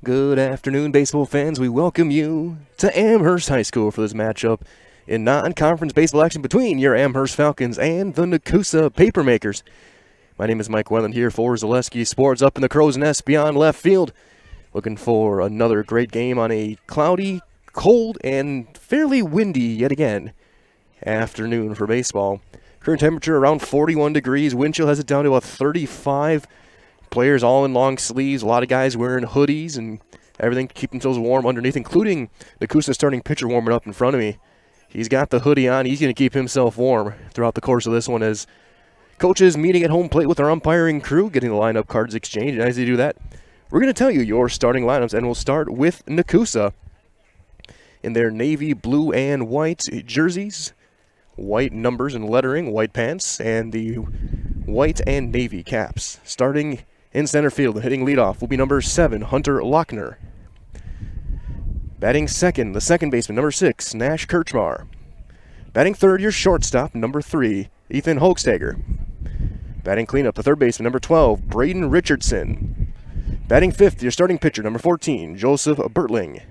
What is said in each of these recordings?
Good afternoon, baseball fans. We welcome you to Amherst High School for this matchup in non-conference baseball action between your Amherst Falcons and the Nekoosa Papermakers. My name is Mike Welland here for Zaleski Sports up in the Crow's Nest beyond left field. Looking for another great game on a cloudy, cold, and fairly windy, yet again, afternoon for baseball. Current temperature around 41 degrees. Wind chill has it down to about 35. Players all in long sleeves. A lot of guys wearing hoodies and everything to keep themselves warm underneath, including Nekoosa starting pitcher warming up in front of me. He's got the hoodie on. He's going to keep himself warm throughout the course of this one as coaches meeting at home plate with our umpiring crew, getting the lineup cards exchanged. And as they do that, we're going to tell you your starting lineups, and we'll start with Nekoosa in their navy blue and white jerseys, white numbers and lettering, white pants, and the white and navy caps. Starting in center field and hitting leadoff will be number 7, Hunter Lochner. Batting second, the second baseman, number 6, Nash Kirchmar. Batting third, your shortstop, number 3, Ethan Hochstager. Batting cleanup, the third baseman, number 12, Braden Richardson. Batting fifth, your starting pitcher, number 14, Joseph Bertling.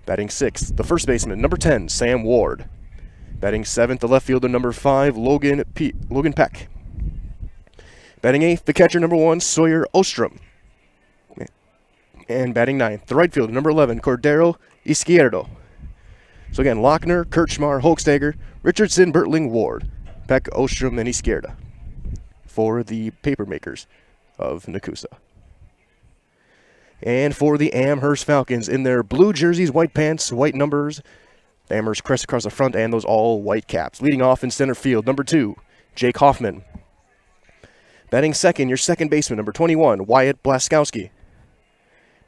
Batting sixth, the first baseman, number 10, Sam Ward. Batting seventh, the left fielder, number 5, Logan Peck. Batting eighth, the catcher, number 1, Sawyer Ostrom. And batting ninth, the right fielder, number 11, Cordero Izquierdo. So again, Lochner, Kirchmar, Hochstager, Richardson, Bertling, Ward, Peck, Ostrom, and Izquierda for the Papermakers of Nekoosa. And for the Amherst Falcons, in their blue jerseys, white pants, white numbers, the Amherst crest across the front, and those all white caps. Leading off in center field, number 2, Jake Hoffman. Batting second, your second baseman, number 21, Wyatt Blaskowski.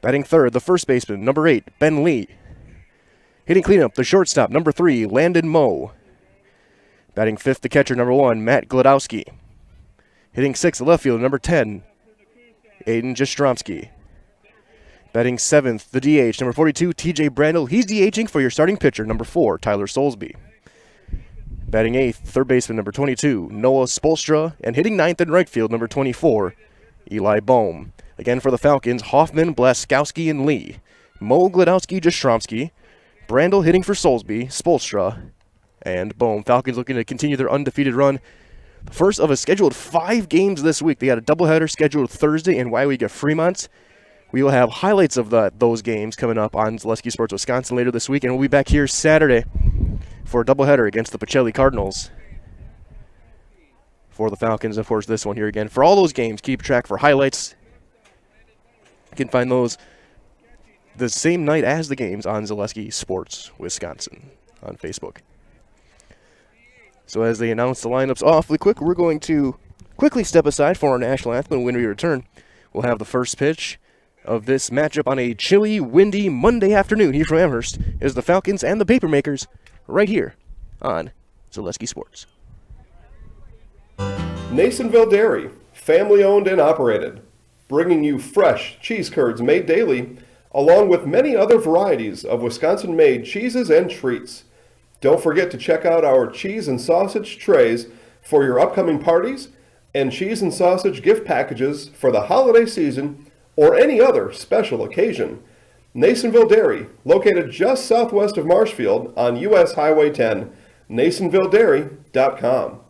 Batting third, the first baseman, number 8, Ben Lee. Hitting cleanup, the shortstop, number 3, Landon Moe. Batting fifth, the catcher, number 1, Matt Glodowski. Hitting sixth, the left fielder, number 10, Aiden Jastrzomski. Batting seventh, the DH, number 42, TJ Brandel. He's DHing for your starting pitcher, number 4, Tyler Soulsby. Batting eighth, third baseman, number 22, Noah Spolstra. And hitting ninth in right field, number 24, Eli Bohm. Again for the Falcons, Hoffman, Blaskowski, and Lee. Mo, Glodowski, Jastrzomski. Brandel hitting for Soulsby, Spolstra, and Bohm. Falcons looking to continue their undefeated run. The first of a scheduled 5 games this week. They got a doubleheader scheduled Thursday in WIAA Fremont. We will have highlights of those games coming up on Zaleski Sports Wisconsin later this week, and we'll be back here Saturday for a doubleheader against the Pacelli Cardinals. For the Falcons, of course, this one here again. For all those games, keep track for highlights. You can find those the same night as the games on Zaleski Sports Wisconsin on Facebook. So as they announce the lineups awfully quick, we're going to quickly step aside for our national anthem. When we return, we'll have the first pitch of this matchup on a chilly, windy Monday afternoon here from Amherst is the Falcons and the Papermakers right here on Zaleski Sports. Nasonville Dairy, family-owned and operated, bringing you fresh cheese curds made daily, along with many other varieties of Wisconsin-made cheeses and treats. Don't forget to check out our cheese and sausage trays for your upcoming parties and cheese and sausage gift packages for the holiday season or any other special occasion. Nasonville Dairy, located just southwest of Marshfield on US Highway 10, NasonvilleDairy.com.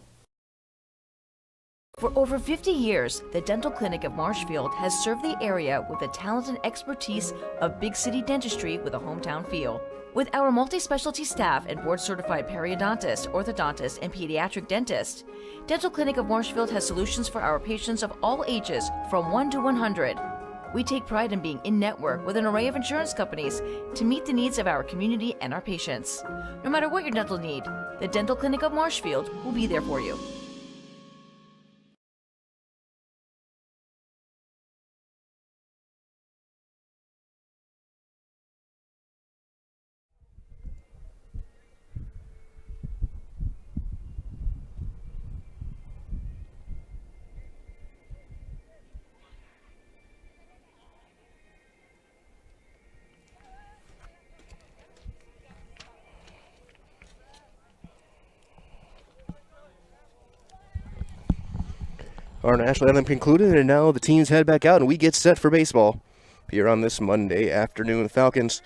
For over 50 years, the Dental Clinic of Marshfield has served the area with the talent and expertise of big city dentistry with a hometown feel. With our multi-specialty staff and board-certified periodontist, orthodontist, and pediatric dentist, Dental Clinic of Marshfield has solutions for our patients of all ages from 1 to 100. We take pride in being in-network with an array of insurance companies to meet the needs of our community and our patients. No matter what your dental need, the Dental Clinic of Marshfield will be there for you. Our national anthem concluded, and now the teams head back out, and we get set for baseball. here on this Monday afternoon. Falcons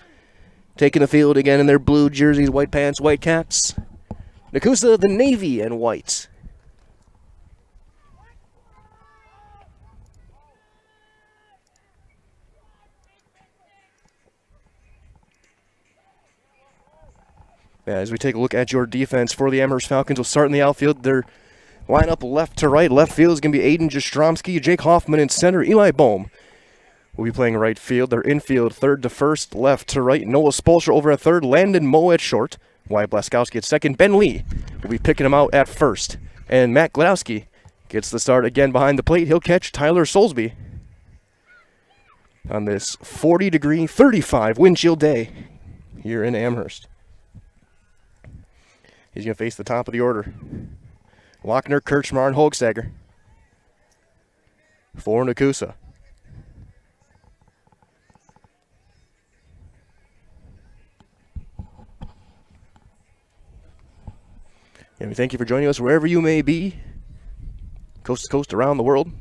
taking the field again in their blue jerseys, white pants, white caps. Nekoosa, the navy and white. As we take a look at your defense for the Amherst Falcons, we'll start in the outfield. Their lineup left to right. Left field is going to be Aiden Jastromski, Jake Hoffman in center, Eli Bohm will be playing right field. Their infield, third to first, left to right. Noah Spolstra over at third, Landon Moe at short, Wyatt Blaskowski at second. Ben Lee will be picking him out at first. And Matt Gladowski gets the start again behind the plate. He'll catch Tyler Soulsby on this 40-degree, 35 wind chill day here in Amherst. He's going to face the top of the order. Lochner, Kirchmar, and Hochstagger. For Nekoosa. And we thank you for joining us wherever you may be, coast to coast around the world.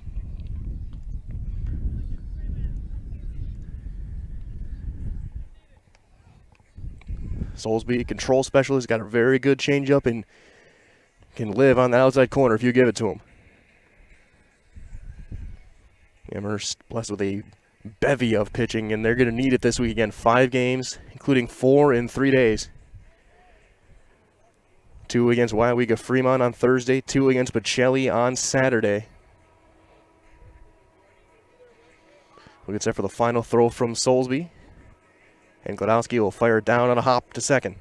Soulsby, control specialist, got a very good changeup and can live on the outside corner if you give it to him. Amherst blessed with a bevy of pitching, and they're going to need it this week again. 5 games, including 4 in 3 days. 2 against WIAA Fremont on Thursday, 2 against Bocelli on Saturday. We'll get set for the final throw from Soulsby. And Gladowski will fire down on a hop to second.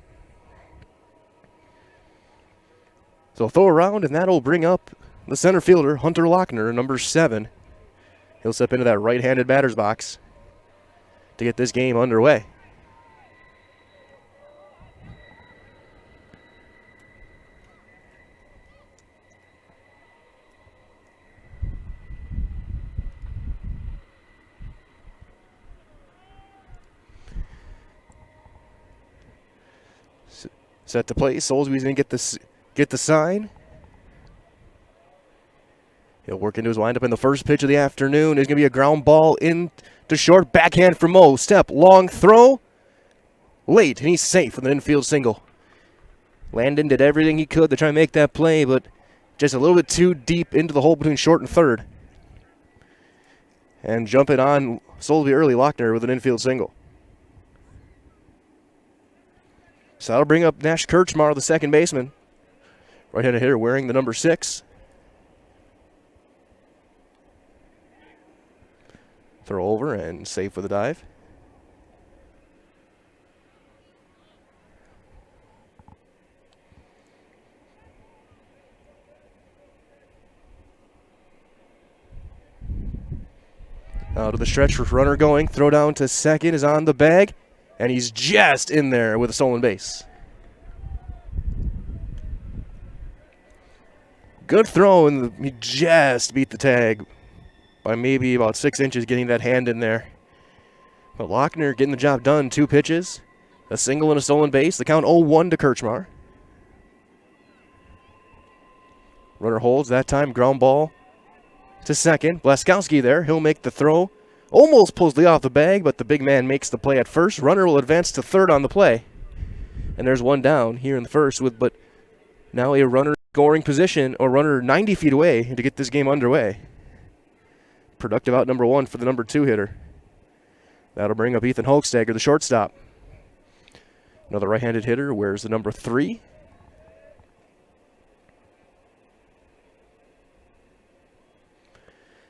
So throw around, and that'll bring up the center fielder, Hunter Lochner, number 7. He'll step into that right-handed batter's box to get this game underway. Set to play. Soulsby's going to get the sign. He'll work into his windup, in the first pitch of the afternoon is going to be a ground ball in to short. Backhand for Moe. Step, long throw. Late, and he's safe with an infield single. Landon did everything he could to try and make that play, but just a little bit too deep into the hole between short and third. And jumping on Soulsby early, Lochner with an infield single. So that'll bring up Nash Kirchmar, the second baseman. Right-handed hitter wearing the number 6. Throw over and safe with a dive. Out of the stretch, runner going. Throw down to second is on the bag. And he's just in there with a stolen base. Good throw, and he just beat the tag by maybe about 6 inches, getting that hand in there. But Lochner getting the job done. 2 pitches, a single and a stolen base. The count 0-1 to Kirchmar. Runner holds that time. Ground ball to second. Blaskowski there. He'll make the throw. Almost pulls Lee off the bag, but the big man makes the play at first. Runner will advance to third on the play. And there's one down here in the first, but now a runner scoring position, or runner 90 feet away to get this game underway. Productive out number 1 for the number 2 hitter. That'll bring up Ethan Hochstagger, the shortstop. Another right-handed hitter wears the number 3.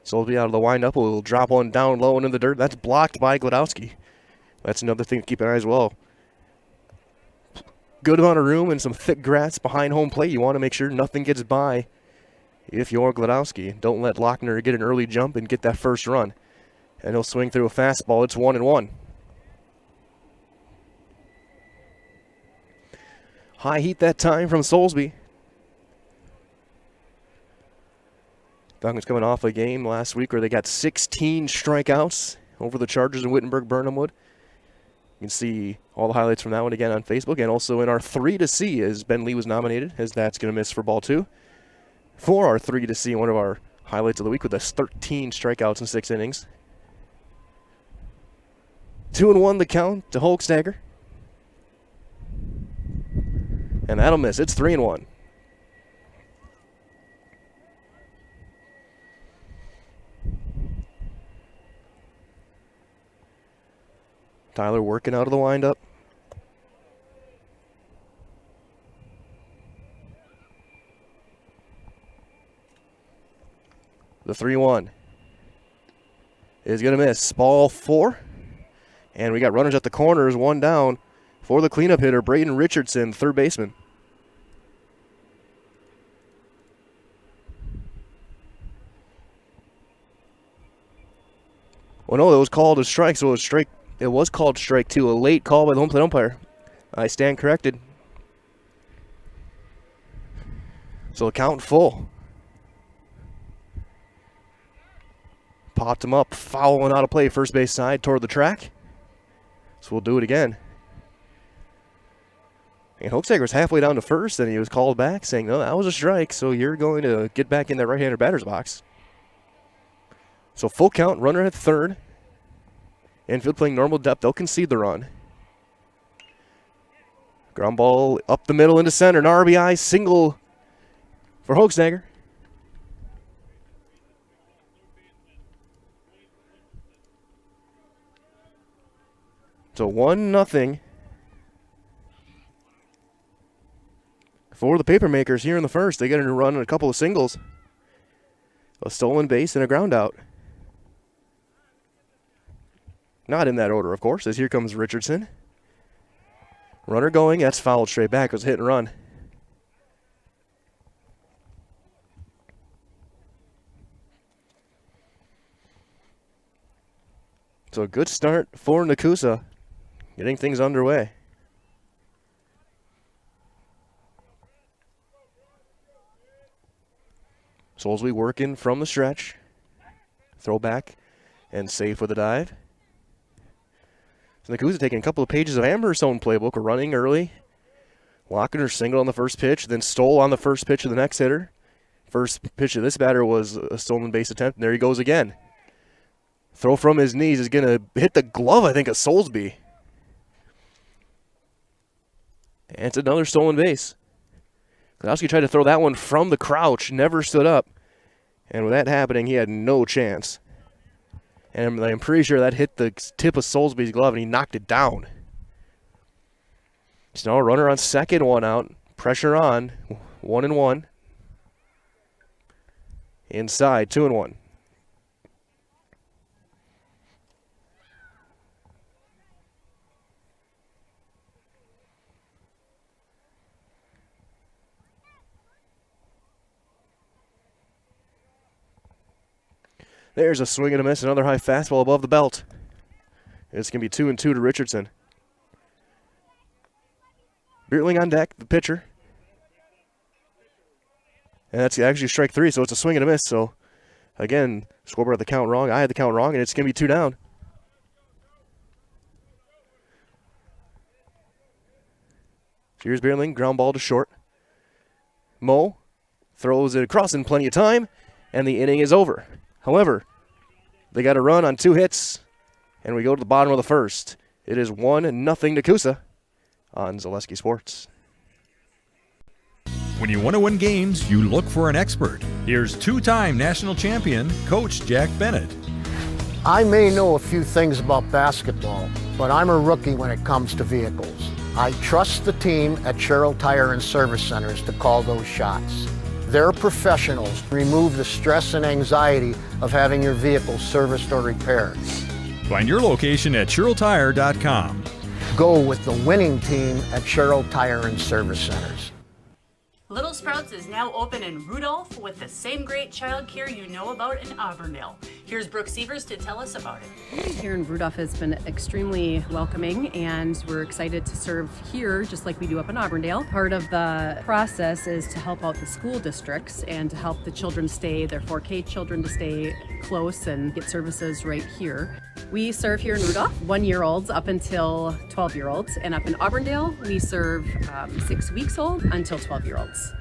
Soulsby out of the windup will drop one down low and in the dirt. That's blocked by Gladowski. That's another thing to keep an eye as well. Good amount of room and some thick grass behind home plate. You want to make sure nothing gets by if you're Gladowski. Don't let Lochner get an early jump and get that first run. And he'll swing through a fastball. It's 1-1. High heat that time from Soulsby. Falcons coming off a game last week where they got 16 strikeouts over the Chargers in Wittenberg-Burnhamwood. You can see all the highlights from that one again on Facebook, and also in our 3 to see as Ben Lee was nominated, as that's going to miss for ball 2. For our 3 to see, one of our highlights of the week with us 13 strikeouts in 6 innings. 2-1 the count to Holkstagger. And that'll miss. It's 3-1. Tyler working out of the windup. The 3-1 is going to miss. Ball 4. And we got runners at the corners, one down for the cleanup hitter, Braden Richardson, third baseman. Well, no, it was called a strike, so it was called strike 2, a late call by the home plate umpire. I stand corrected. So count full. Popped him up, fouling out of play, first base side toward the track. So we'll do it again. And Holkstagger was halfway down to first, and he was called back saying, no, that was a strike, so you're going to get back in that right-hander batter's box. So full count, runner at third. Infield playing normal depth, they'll concede the run. Ground ball up the middle into center, an RBI single for Holkstagger. So 1-0 for the Papermakers here in the first. They get a run on a couple of singles, a stolen base, and a ground out. Not in that order, of course, as here comes Richardson. Runner going, that's fouled straight back. It was a hit and run. So a good start for Nekoosa, getting things underway. Soulsby working from the stretch. Throw back and safe with a dive. So Nekoosa taking a couple of pages of Amherst's own playbook. We're running early. Walking her single on the first pitch, then stole on the first pitch of the next hitter. First pitch of this batter was a stolen base attempt, and there he goes again. Throw from his knees is going to hit the glove, I think, of Soulsby. And it's another stolen base. Klodowski tried to throw that one from the crouch, never stood up. And with that happening, he had no chance. And I'm pretty sure that hit the tip of Soulsby's glove, and he knocked it down. So now a runner on second, one out. Pressure on, 1-1. Inside, 2-1. There's a swing and a miss, another high fastball above the belt. It's going to be 2-2 to Richardson. Beertling on deck, the pitcher. And that's actually strike 3, so it's a swing and a miss. So, again, scoreboard had the count wrong. I had the count wrong, and it's going to be 2 down. So here's Beertling, ground ball to short. Mo throws it across in plenty of time, and the inning is over. However, they got a run on 2 hits, and we go to the bottom of the first. It is 1-0 Nekoosa on Zaleski Sports. When you want to win games, you look for an expert. Here's 2-time national champion, Coach Jack Bennett. I may know a few things about basketball, but I'm a rookie when it comes to vehicles. I trust the team at Sherrill Tire and Service Centers to call those shots. They're professionals. Remove the stress and anxiety of having your vehicle serviced or repaired. Find your location at SherrillTire.com. Go with the winning team at Sherrill Tire and Service Centers. Little Sprouts is now open in Rudolph with the same great childcare you know about in Auburndale. Here's Brooke Sievers to tell us about it. Here in Rudolph has been extremely welcoming, and we're excited to serve here just like we do up in Auburndale. Part of the process is to help out the school districts and to help the children their 4K children to stay close and get services right here. We serve here in Rudolph 1-year-olds up until 12-year-olds, and up in Auburndale we serve 6 weeks old until 12-year-olds.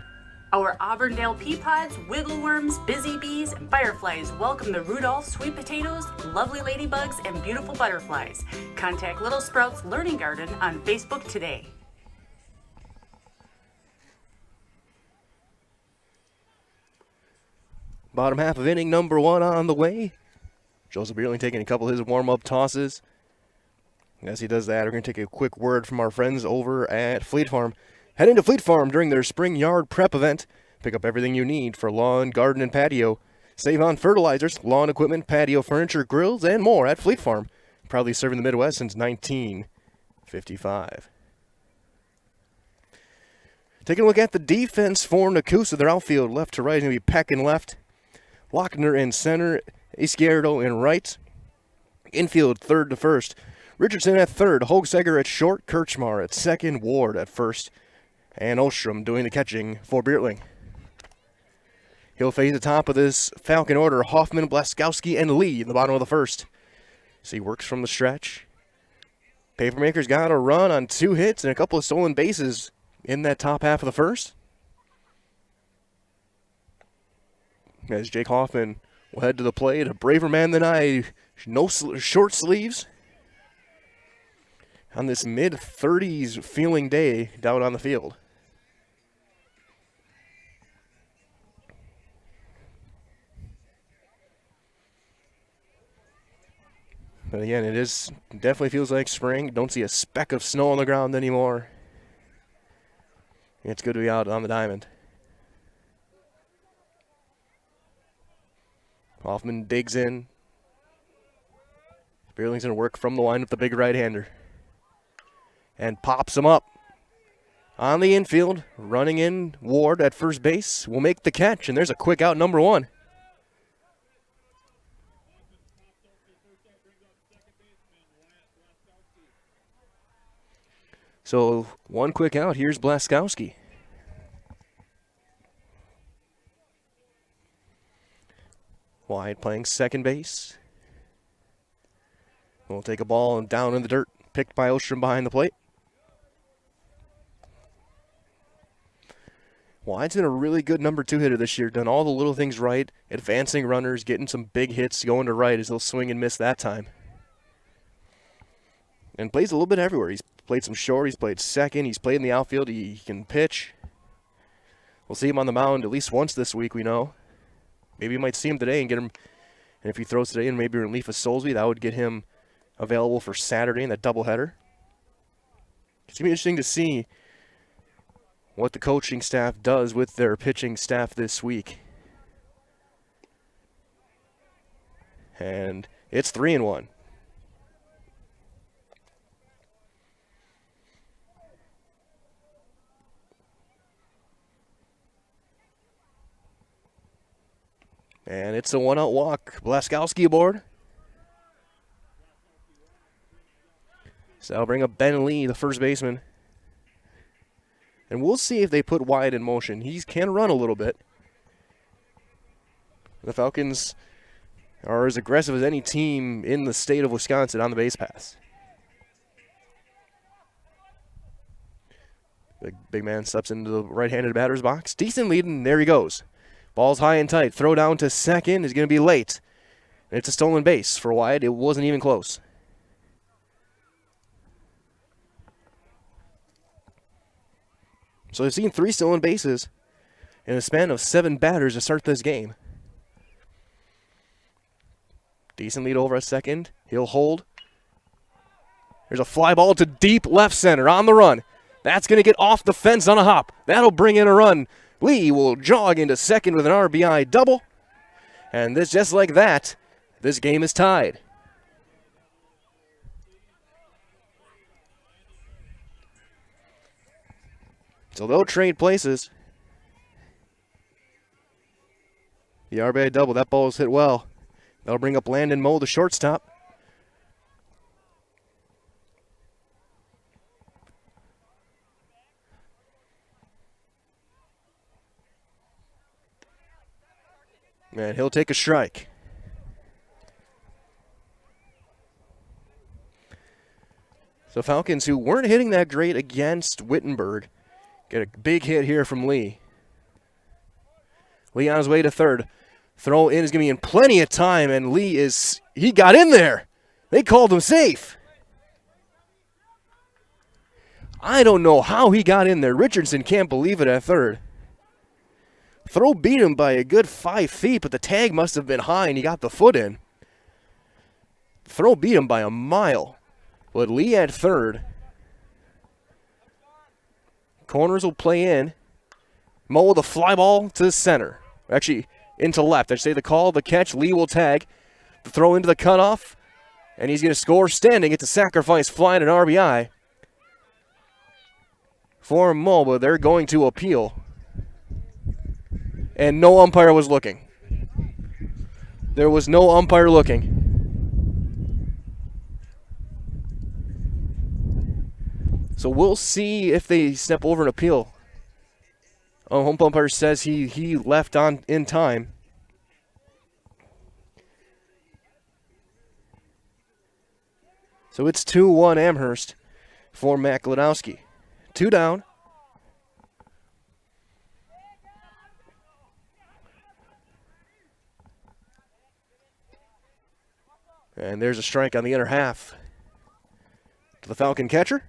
Our Auburndale pea pods, wiggle worms, busy bees, and fireflies welcome the Rudolph sweet potatoes, lovely ladybugs, and beautiful butterflies. Contact Little Sprouts Learning Garden on Facebook today. Bottom half of inning number 1 on the way. Joseph Beerling taking a couple of his warm-up tosses. As he does that, we're going to take a quick word from our friends over at Fleet Farm. Head into Fleet Farm during their spring yard prep event. Pick up everything you need for lawn, garden, and patio. Save on fertilizers, lawn equipment, patio furniture, grills, and more at Fleet Farm. Proudly serving the Midwest since 1955. Taking a look at the defense for Nekoosa. Their outfield left to right is going to be Peck in left. Lochner in center. Izquierdo in right. Infield third to first. Richardson at third. Hogsegger at short. Kirchmar at second. Ward at first. And Ostrom doing the catching for Beerling. He'll face the top of this Falcon order. Hoffman, Blaskowski, and Lee in the bottom of the first. So he works from the stretch. Papermaker's got a run on 2 hits and a couple of stolen bases in that top half of the first. As Jake Hoffman will head to the plate. A braver man than I. No short sleeves. On this mid-30s feeling day down on the field. But again, definitely feels like spring. Don't see a speck of snow on the ground anymore. It's good to be out on the diamond. Hoffman digs in. Beerling's going to work from the line with the big right-hander. And pops him up. On the infield, running in, Ward at first base will make the catch, and there's a quick out, number 1. So, 1 quick out, here's Blaskowski. Wyatt playing second base. We'll take a ball down in the dirt, picked by Ostrom behind the plate. Wyatt's been a really good number 2 hitter this year, done all the little things right, advancing runners, getting some big hits going to right as he'll swing and miss that time. And plays a little bit everywhere. He's played some short, he's played second, he's played in the outfield, he can pitch. We'll see him on the mound at least once this week, we know. Maybe you might see him today and get him, and if he throws today and maybe in relief of Soulsby, that would get him available for Saturday in that doubleheader. It's going to be interesting to see what the coaching staff does with their pitching staff this week. And it's 3-1. And it's a 1-out walk. Blaskowski aboard. So that'll bring up Ben Lee, the first baseman. And we'll see if they put Wyatt in motion. He can run a little bit. The Falcons are as aggressive as any team in the state of Wisconsin on the base pass. The big man steps into the right-handed batter's box. Decent lead, and there he goes. Ball's high and tight. Throw down to second is going to be late. It's a stolen base for Wyatt. It wasn't even close. So they've seen 3 stolen bases in a span of 7 batters to start this game. Decent lead over at second. He'll hold. There's a fly ball to deep left center on the run. That's going to get off the fence on a hop. That'll bring in a run. Lee will jog into second with an RBI double. And this, just like that, this game is tied. So they'll trade places. The RBI double, that ball is hit well. That'll bring up Landon Moe, the shortstop. And he'll take a strike. So Falcons, who weren't hitting that great against Wittenberg, get a big hit here from Lee. Lee on his way to third. Throw in is going to be in plenty of time, and he got in there. They called him safe. I don't know how he got in there. Richardson can't believe it at third. Throw beat him by a good 5 feet, but the tag must have been high, and he got the foot in. Throw beat him by a mile. But Lee at third. Corners will play in. Mo with a fly ball to the center. Actually, into left. I say the call, the catch. Lee will tag. The throw into the cutoff. And he's going to score standing. It's a sacrifice fly and an RBI for Mo, but they're going to appeal. And no umpire was looking. There was no umpire looking. So we'll see if they step over an appeal. Home umpire says he left on in time. So it's 2-1 Amherst for Matt Gladowski. 2 down. And there's a strike on the inner half to the Falcon catcher.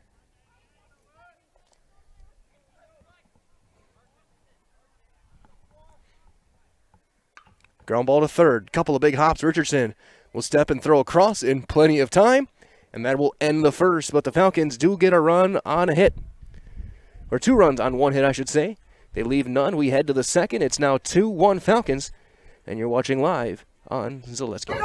Ground ball to third. Couple of big hops. Richardson will step and throw across in plenty of time. And that will end the first. But the Falcons do get a run on a hit. Or 2 runs on 1 hit, I should say. They leave none. We head to the second. It's now 2-1 Falcons. And you're watching live on Zaleski.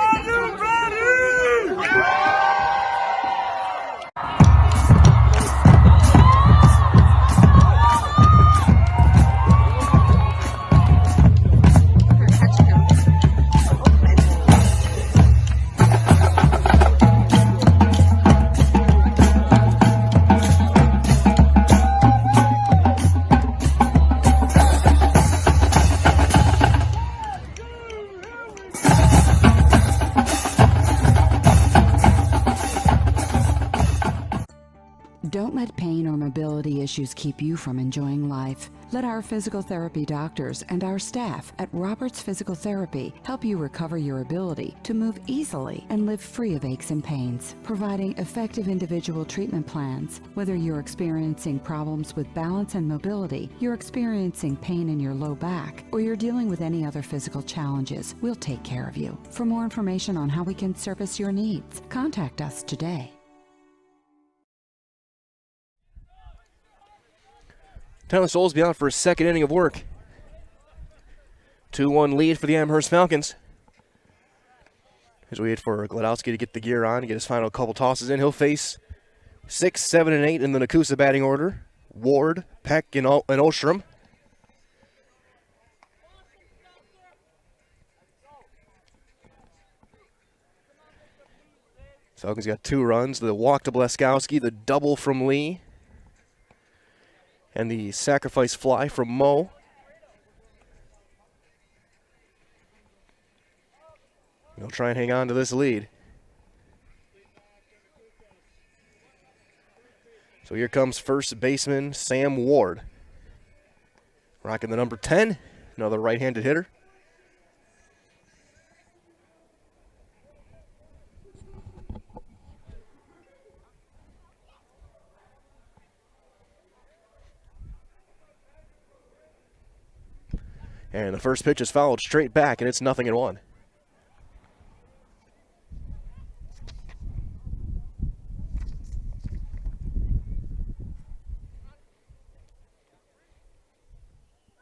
Don't let pain or mobility issues keep you from enjoying life. Let our physical therapy doctors and our staff at Roberts Physical Therapy help you recover your ability to move easily and live free of aches and pains, providing effective individual treatment plans. Whether you're experiencing problems with balance and mobility, you're experiencing pain in your low back, or you're dealing with any other physical challenges, we'll take care of you. For more information on how we can service your needs, contact us today. Tyler Soulsby out for a second inning of work. 2-1 lead for the Amherst Falcons. As we wait for Gladowski to get the gear on, get his final couple tosses in. He'll face 6, 7, and 8 in the Nekoosa batting order. Ward, Peck, and Ostrom. Falcons got 2 runs. The walk to Blaskowski, the double from Lee, and the sacrifice fly from Mo. They'll try and hang on to this lead. So here comes first baseman Sam Ward. Rocking the number 10, another right-handed hitter. And the first pitch is fouled straight back, and it's 0-1.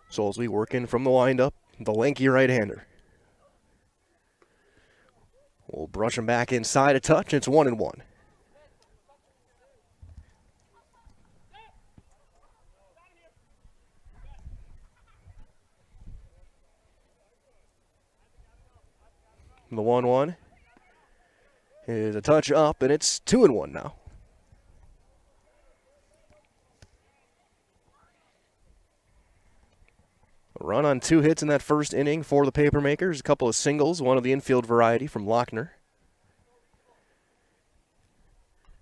Soulsby working from the windup, the lanky right-hander. We'll brush him back inside a touch. It's 1-1. The 1-1 is a touch up, and it's 2-1 now. A run on 2 hits in that first inning for the Papermakers. A couple of singles, one of the infield variety from Lochner.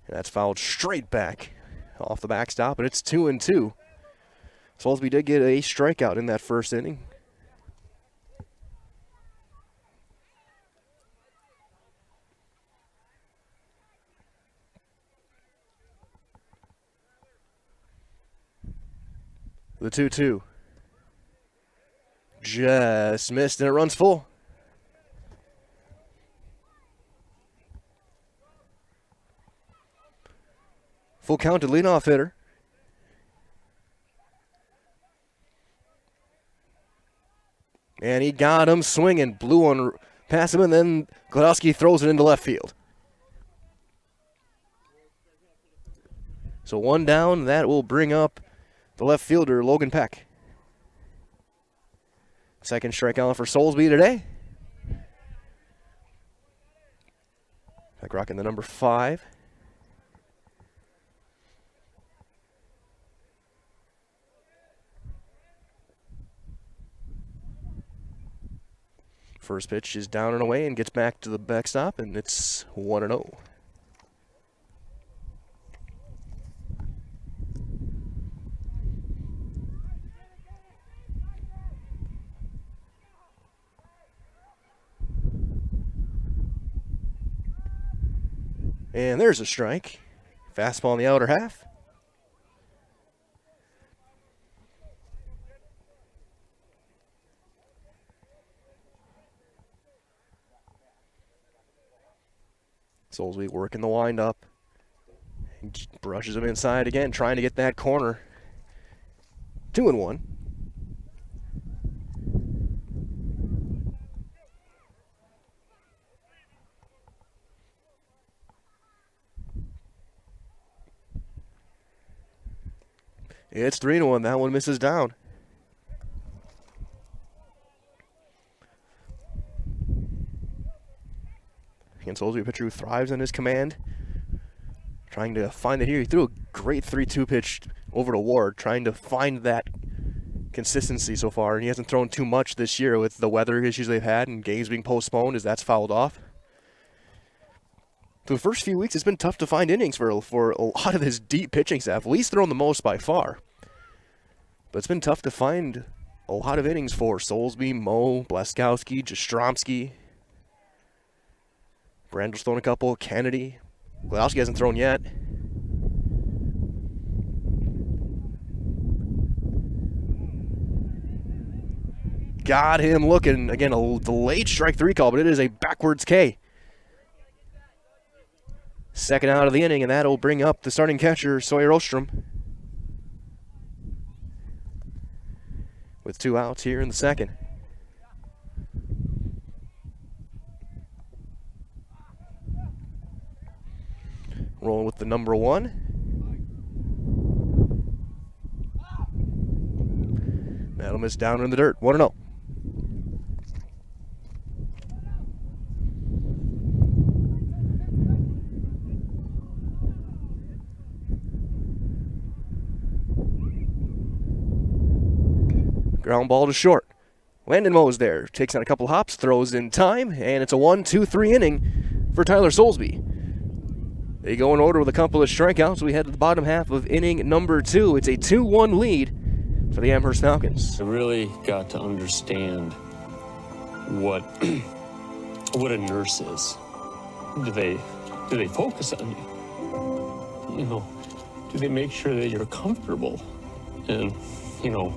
And that's fouled straight back off the backstop, and it's 2-2. Soulsby did get a strikeout in that first inning. The 2-2. Just missed, and it runs full. Full count to leadoff hitter. And he got him swinging. Blew one past him, and then Gladowski throws it into left field. So one down. That will bring up the left fielder, Logan Peck. Second strikeout for Soulsby today. Peck rocking the number 5. First pitch is down and away and gets back to the backstop, and it's 1-0. And there's a strike. Fastball in the outer half. Soulsby working the windup. Brushes him inside again, trying to get that corner. 2-1. It's 3-1. That one misses down. Again, Soulsby, a pitcher who thrives on his command. Trying to find it here. He threw a great 3-2 pitch over to Ward, trying to find that consistency so far. And he hasn't thrown too much this year with the weather issues they've had and games being postponed as that's fouled off. For the first few weeks, it's been tough to find innings for a lot of his deep pitching staff. Lee's thrown the most by far. But it's been tough to find a lot of innings for Soulsby, Moe, Blaskowski, Jastrzomski. Brandel's thrown a couple. Kennedy. Gladowski hasn't thrown yet. Got him looking. Again, a delayed strike 3 call, but it is a backwards K. Second out of the inning, and that'll bring up the starting catcher, Sawyer Ostrom. With 2 outs here in the second. Rolling with the number 1. That'll miss down in the dirt. 1-0. Ground ball to short. Landon Moe's there. Takes on a couple hops, throws in time, and it's a 1-2-3 inning for Tyler Soulsby. They go in order with a couple of strikeouts. We head to the bottom half of inning number 2. It's a 2-1 lead for the Amherst Falcons. I really got to understand what a nurse is. Do they focus on you? You know, do they make sure that you're comfortable? And, you know,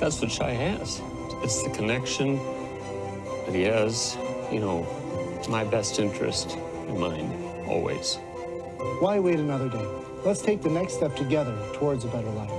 that's what Shai has. It's the connection that he has, you know, my best interest in mind, always. Why wait another day? Let's take the next step together towards a better life.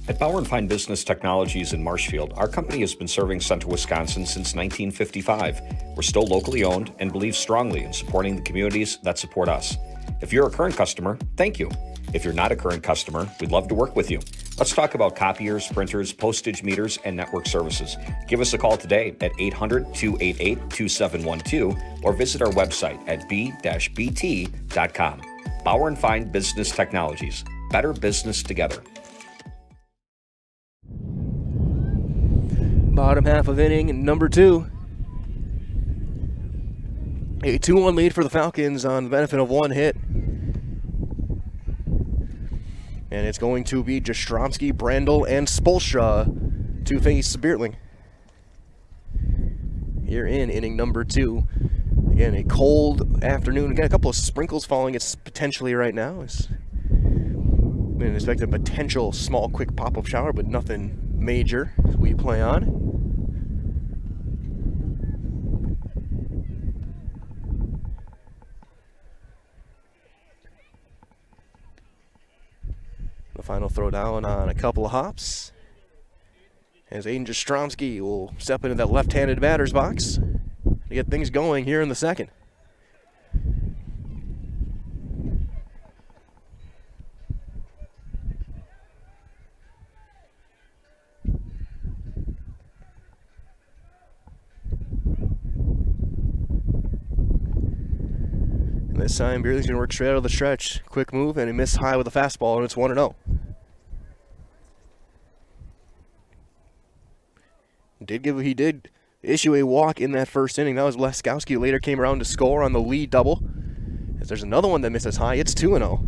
At Bauer & Fine Business Technologies in Marshfield, our company has been serving Central Wisconsin since 1955. We're still locally owned and believe strongly in supporting the communities that support us. If you're a current customer, thank you. If you're not a current customer, we'd love to work with you. Let's talk about copiers, printers, postage meters, and network services. Give us a call today at 800-288-2712 or visit our website at b-bt.com. Bauer & Fine Business Technologies. Better business together. Bottom half of inning number 2. A 2-1 lead for the Falcons on the benefit of 1 hit. And it's going to be Jastrzomski, Brandel, and Spolstra to face Beertling. Here in inning number 2. Again, a cold afternoon. Again, a couple of sprinkles falling. It's potentially right now. Been expecting a potential small, quick pop-up shower, but nothing major as we play on. The final throw down on a couple of hops, as Aiden Jastrzomski will step into that left-handed batter's box to get things going here in the second. And this time, Beerley's going to work straight out of the stretch. Quick move, and he missed high with a fastball, and it's 1-0. He did issue a walk in that first inning. That was Leskowski. Later came around to score on the lead double. As there's another one that misses high, it's 2-0.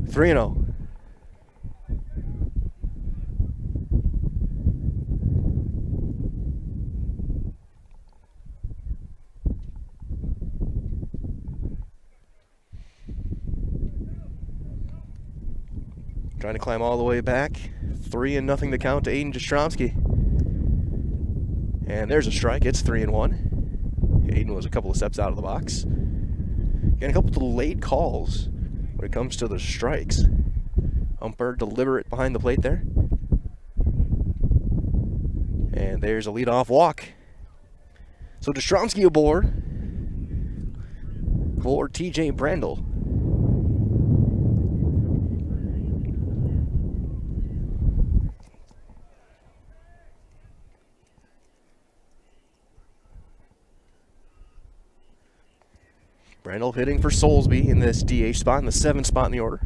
Three and 0. Trying to climb all the way back. 3-0 to count to Aiden Jastrzomski. And there's a strike. It's 3-1. Aiden was a couple of steps out of the box. Getting a couple of delayed calls when it comes to the strikes. Umpire deliberate behind the plate there. And there's a leadoff walk. So Jastrzomski aboard for TJ Brandel. Brandel hitting for Soulsby in this DH spot, in the 7th spot in the order.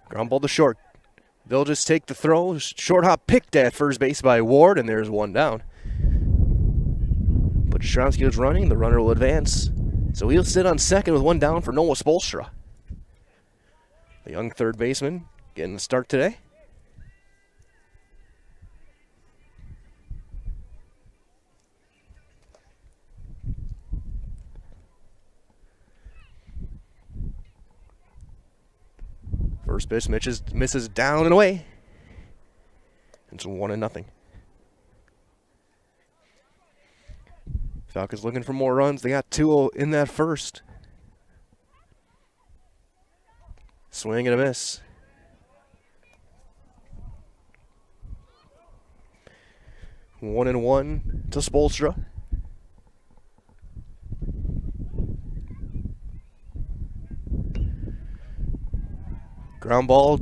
Ground ball to short. They'll just take the throw. Short hop picked at first base by Ward, and there's one down. But Jastrzomski was running. The runner will advance. So he'll sit on second with one down for Noah Spolstra. The young third baseman getting the start today. First pitch misses down and away. It's 1-0. Falcons looking for more runs. They got 2 in that first. Swing and a miss. One and one to Spolstra. Ground ball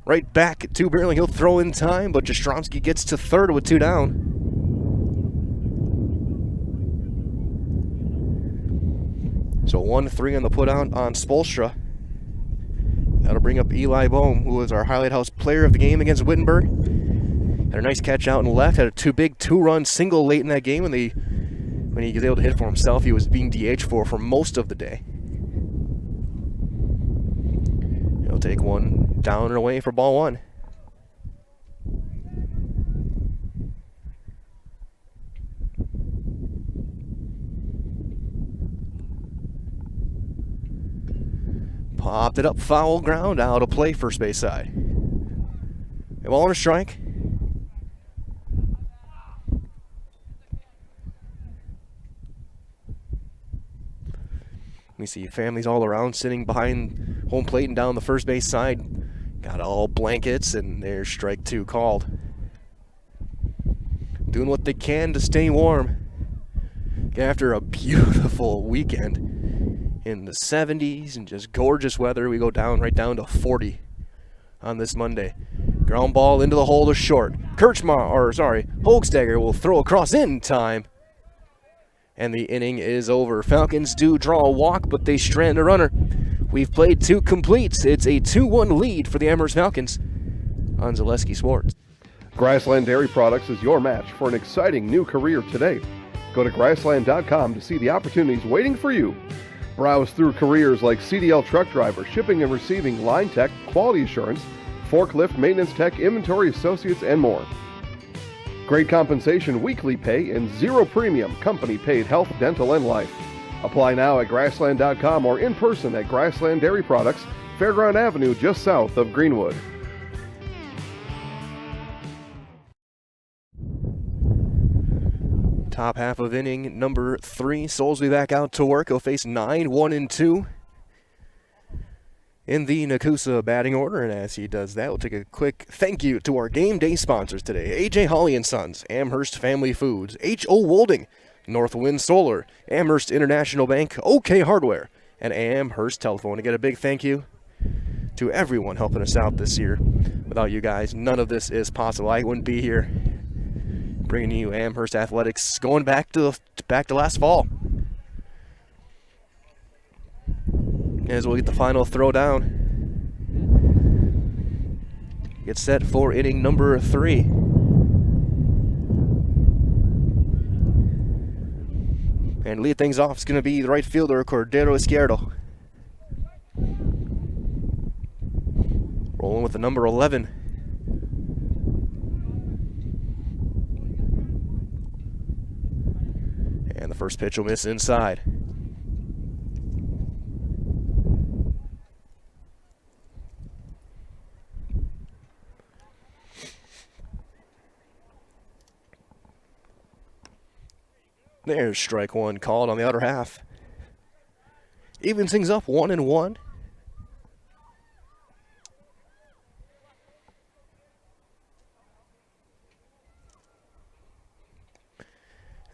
right back to Beerling. He'll throw in time, but Jastrzomski gets to third with 2 down. So 1-3 on the putout on Spolstra. That'll bring up Eli Bohm, who was our Highlight House player of the game against Wittenberg. Had a nice catch out and left. Had a big 2-run single late in that game, and when he was able to hit for himself, he was being DH for most of the day. He'll take one down and away for ball 1. Popped it up, foul ground, out of play, first base side. A ball and a strike. We see families all around sitting behind home plate and down the first base side. Got all blankets, and there's strike 2 called. Doing what they can to stay warm. After a beautiful weekend in the 70s and just gorgeous weather, we go right down to 40 on this Monday. Ground ball into the hole to short. Hochstetter will throw across in time. And the inning is over. Falcons do draw a walk, but they strand a runner. We've played 2 completes. It's a 2-1 lead for the Amherst Falcons on Zaleski Sports. Grassland Dairy Products is your match for an exciting new career today. Go to grassland.com to see the opportunities waiting for you. Browse through careers like CDL truck driver, shipping and receiving, line tech, quality assurance, forklift, maintenance tech, inventory associates, and more. Great compensation, weekly pay, and zero premium, company paid health, dental, and life. Apply now at grassland.com or in person at Grassland Dairy Products, Fairground Avenue, just south of Greenwood. Top half of inning number 3. Soulsby back out to work. He'll face 9, 1, and 2 in the Nekoosa batting order. And as he does that, we'll take a quick thank you to our game day sponsors today. A.J. Hawley & Sons, Amherst Family Foods, H.O. Wolding, Northwind Solar, Amherst International Bank, OK Hardware, and Amherst Telephone. To get a big thank you to everyone helping us out this year. Without you guys, none of this is possible. I wouldn't be here bringing you Amherst Athletics going back to last fall. As we'll get the final throw down. Get set for inning number 3. And lead things off is going to be the right fielder, Cordero Izquierdo. Rolling with the number 11. And the first pitch will miss inside. There's strike 1 called on the outer half. Evens things up 1-1.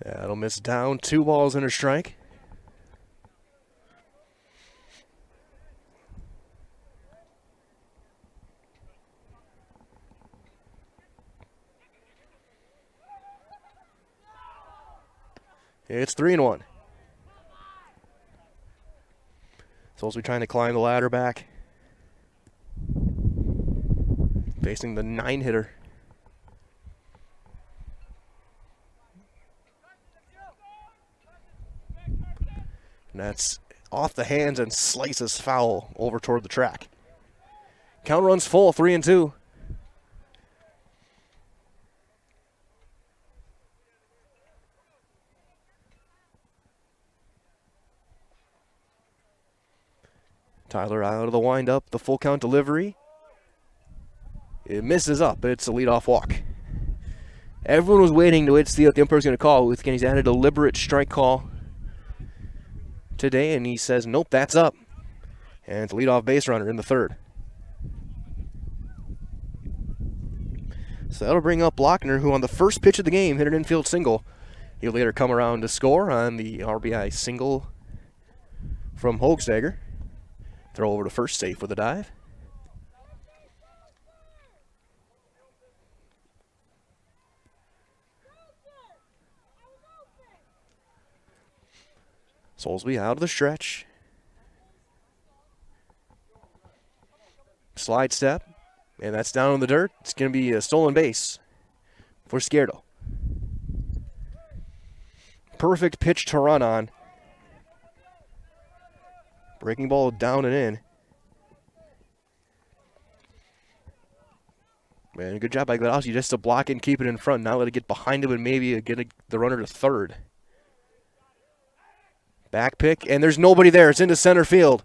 That'll miss down. 2 balls and a strike. It's 3-1. Soulsby trying to climb the ladder back. Facing the 9-hitter. And that's off the hands and slices foul over toward the track. Count runs full, 3-2. Tyler out of the windup, the full count delivery. It misses up, but it's a leadoff walk. Everyone was waiting to see what the umpire's going to call. He's had a deliberate strike call today, and he says, nope, that's up. And it's a leadoff base runner in the 3rd. So that'll bring up Lochner, who on the first pitch of the game hit an infield single. He'll later come around to score on the RBI single from Hochsteiger. Throw over to first, safe with a dive. Soulsby out of the stretch. Slide step, and that's down in the dirt. It's going to be a stolen base for Izquierdo. Perfect pitch to run on. Breaking ball down and in. Man, good job by Gladowski just to block it and keep it in front. Now let it get behind him and maybe get the runner to 3rd. Back pick, and there's nobody there. It's into center field.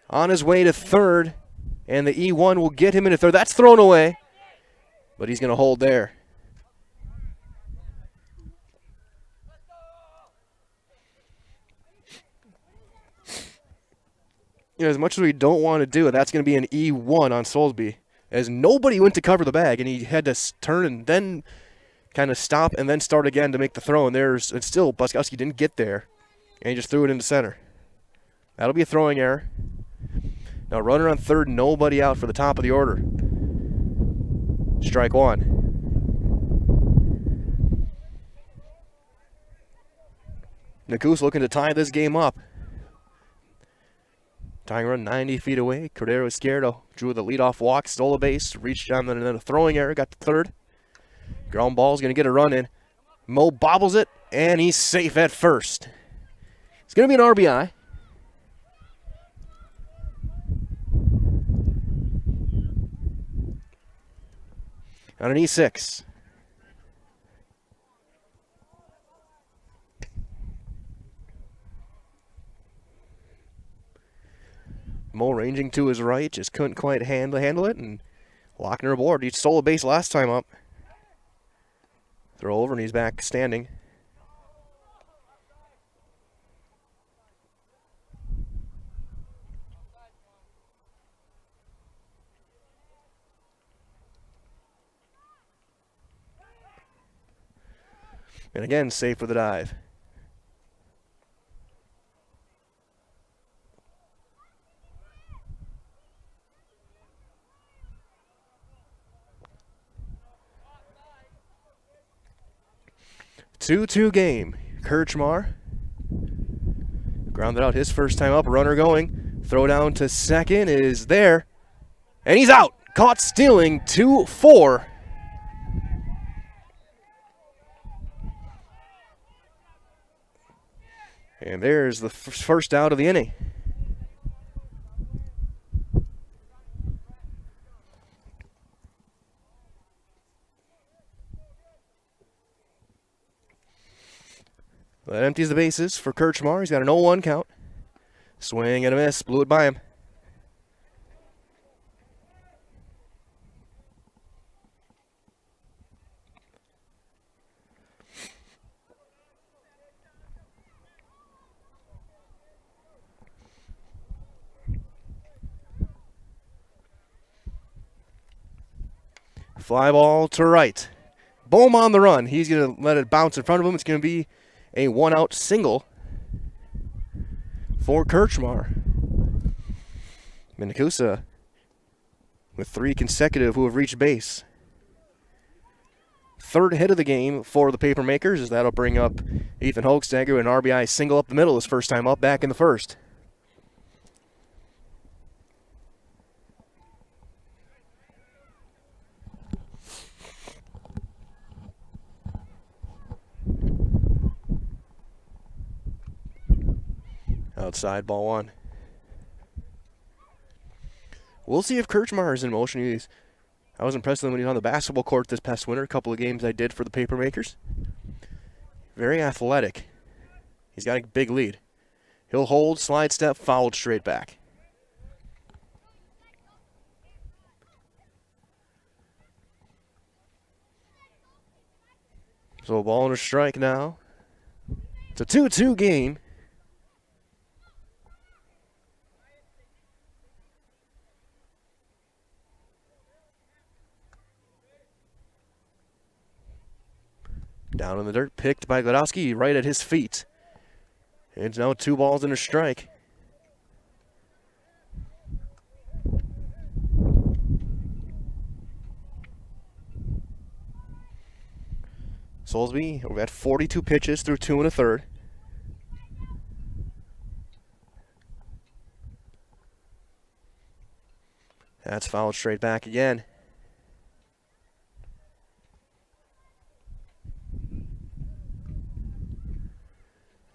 On his way to 3rd, and the E1 will get him into 3rd. That's thrown away, but he's going to hold there. You know, as much as we don't want to do it, that's going to be an E1 on Soulsby, as nobody went to cover the bag, and he had to turn and then kind of stop and then start again to make the throw. And still, Buskowski didn't get there, and he just threw it into center. That'll be a throwing error. Now runner on 3rd, nobody out for the top of the order. Strike 1. Nekoosa looking to tie this game up. Tying run 90 feet away. Cordero Izquierdo drew the leadoff walk, stole a base, reached down, and then a throwing error, got to 3rd. Ground ball's going to get a run in. Mo bobbles it, and he's safe at first. It's going to be an RBI. on an E6. Mo ranging to his right, just couldn't quite handle it, and locking her aboard. He stole a base last time up. Throw over, and he's back standing. And again, safe with the dive. Two-two game. Kirchmar grounded out his first time up. Runner going. Throw down to second is there. And he's out. Caught stealing 2-4. And there's the first out of the inning. That empties the bases for Kirchmar. He's got an 0-1 count. Swing and a miss. Blew it by him. Fly ball to right. Bohm on the run. He's going to let it bounce in front of him. It's going to be a one-out single for Kirchmar. Nekoosa with 3 consecutive who have reached base. Third hit of the game for the Papermakers, as that'll bring up Ethan Hochstagger with an RBI single up the middle his first time up back in the first. Outside, ball 1. We'll see if Kirchmar is in motion. I was impressed with him when he was on the basketball court this past winter. A couple of games I did for the Papermakers. Very athletic. He's got a big lead. He'll hold, slide step, fouled straight back. So a ball and a strike now. It's a 2-2 game. Down in the dirt, picked by Gladowski, right at his feet. It's now 2 balls and a strike. Soulsby, we've got 42 pitches through 2 1/3. That's fouled straight back again.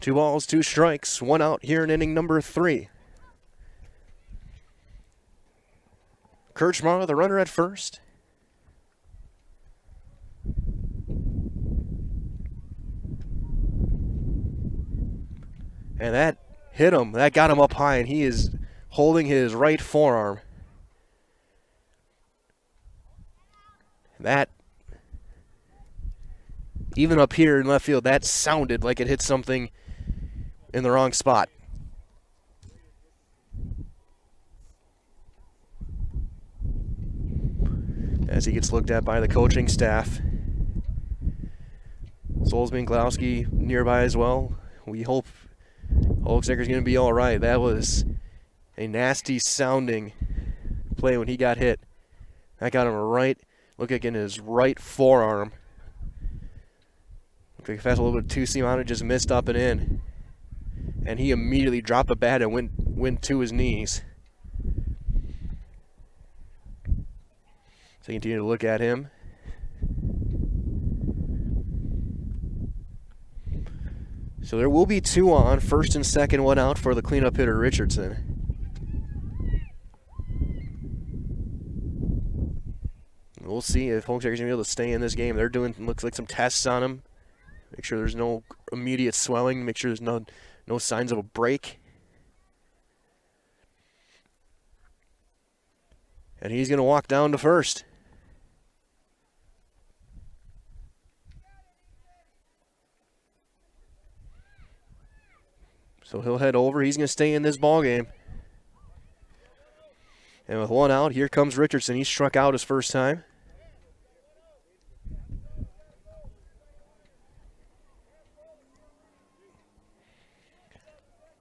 Two balls, 2 strikes, 1 out here in inning number 3. Kirchmar, the runner at first. And that hit him. That got him up high, and he is holding his right forearm. That, even up here in left field, that sounded like it hit something in the wrong spot. As he gets looked at by the coaching staff. Soulsby and Gladowski nearby as well. We hope Holzecker's going to be all right. That was a nasty sounding play when he got hit. That got him right, look like in his right forearm. Looked like a fast, a little bit too seam on it, just missed up and in. And he immediately dropped the bat and went to his knees. So continue to look at him. So there will be 2 on, first and second, 1 out for the cleanup hitter Richardson. We'll we'll see if Hochsegger's going to be able to stay in this game. They're doing, looks like, some tests on him. Make sure there's no immediate swelling. Make sure there's no signs of a break. And he's going to walk down to first. So he'll head over. He's going to stay in this ball game. And with one out, here comes Richardson. He struck out his first time.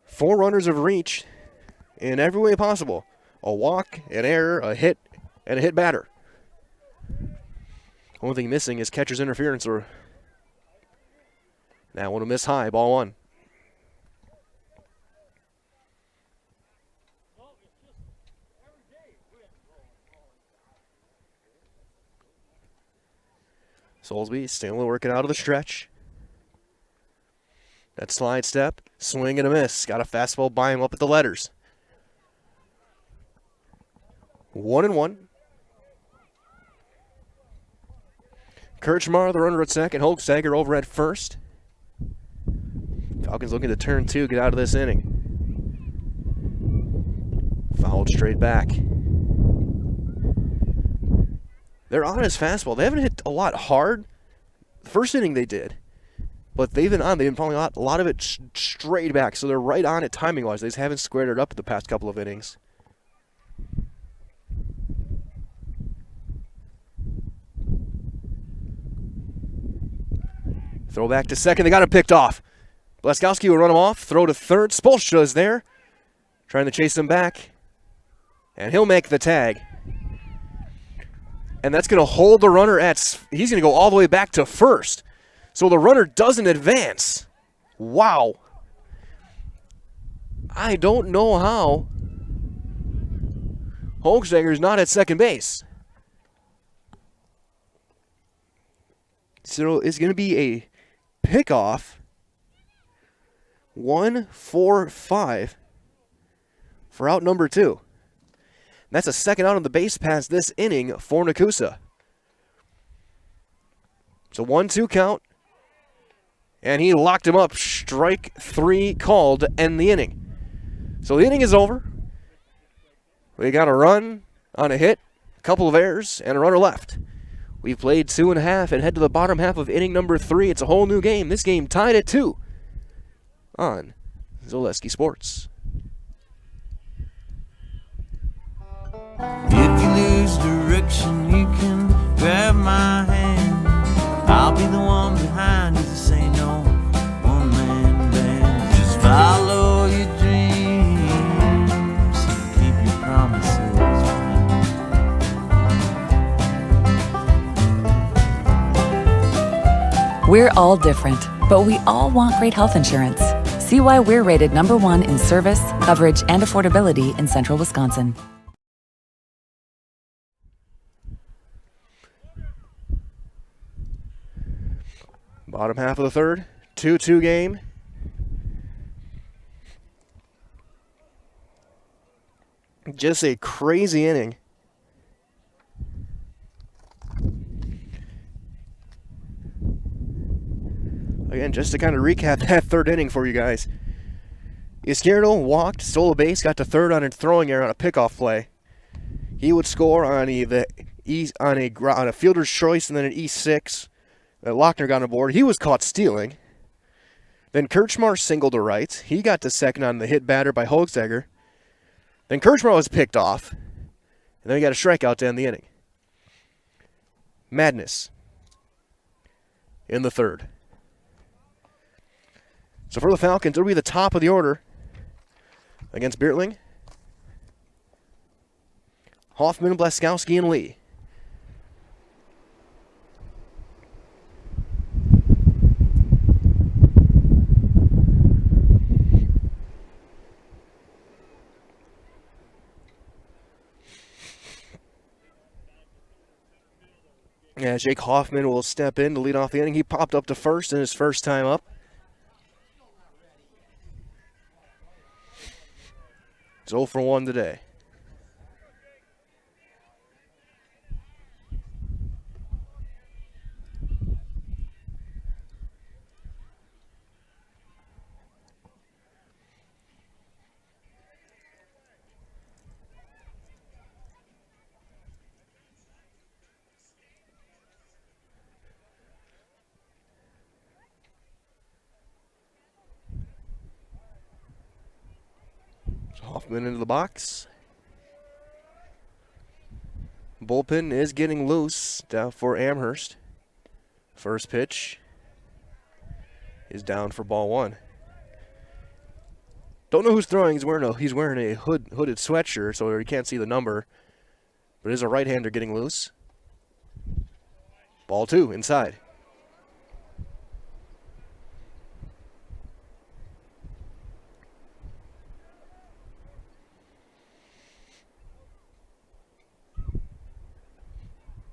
Four runners have reached in every way possible. A walk, an error, a hit, and a hit batter. Only thing missing is catcher's interference. Or that one will miss high, ball one. Soulsby still working out of the stretch. That slide step, swing and a miss. Got a fastball by him up at the letters. 1-1. Kirchmar, the runner at second. Hochsegger over at first. Falcons looking to turn two, get out of this inning. Fouled straight back. They're on his fastball. They haven't hit a lot hard. The first inning they did. But they've been on. They've been probably a lot of it straight back. So they're right on it timing-wise. They just haven't squared it up the past couple of innings. Throw back to second. They got him picked off. Blaskowski will run him off. Throw to third. Spolstra is there. Trying to chase him back. And he'll make the tag. And that's going to hold the runner at, he's going to go all the way back to first. So the runner doesn't advance. Wow. I don't know how Hochsegger's not at second base. So it's going to be a pickoff. 1-4-5 for out number 2. That's a second out on the base pass this inning for Nekoosa. It's a 1-2 count. And he locked him up. Strike 3 called to end the inning. So the inning is over. We got a run on a hit, a couple of errors, and a runner left. We've played 2.5 and head to the bottom half of inning number 3. It's a whole new game. This game tied at 2 on Zaleski Sports. If you lose direction, you can grab my hand. I'll be the one behind you to say no one-man band. Just follow your dreams, keep your promises. We're all different, but we all want great health insurance. See why we're rated #1 in service, coverage, and affordability in Central Wisconsin. Bottom half of the third, 2-2 game. Just a crazy inning. Again, just to kind of recap that third inning for you guys. Izquierdo walked, stole a base, got to third on a throwing error on a pickoff play. He would score on a fielder's choice and then an E6. Lochner got on board. He was caught stealing. Then Kirchmar singled to right. He got to second on the hit batter by Hochsegger. Then Kirchmar was picked off. And then he got a strikeout to end the inning. Madness in the third. So for the Falcons, it'll be the top of the order against Beertling, Hoffman, Blaskowski, and Lee. Yeah, Jake Hoffman will step in to lead off the inning. He popped up to first in his first time up. It's 0 for 1 today. Hoffman into the box. Bullpen is getting loose down for Amherst. First pitch is down for ball one. Don't know who's throwing. He's wearing a hooded sweatshirt, so you can't see the number. But it is a right-hander getting loose. Ball two, inside.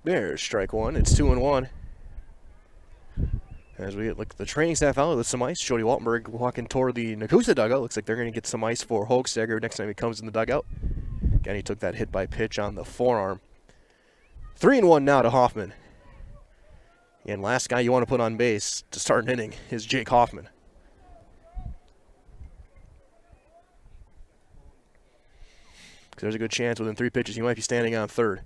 There's strike one. It's 2-1. As we look at the training staff out with some ice, Jody Waltenberg walking toward the Nekoosa dugout. Looks like they're going to get some ice for Hochsteger next time he comes in the dugout. Again, he took that hit by pitch on the forearm. 3-1 now to Hoffman. And last guy you want to put on base to start an inning is Jake Hoffman. There's a good chance within 3 pitches he might be standing on third.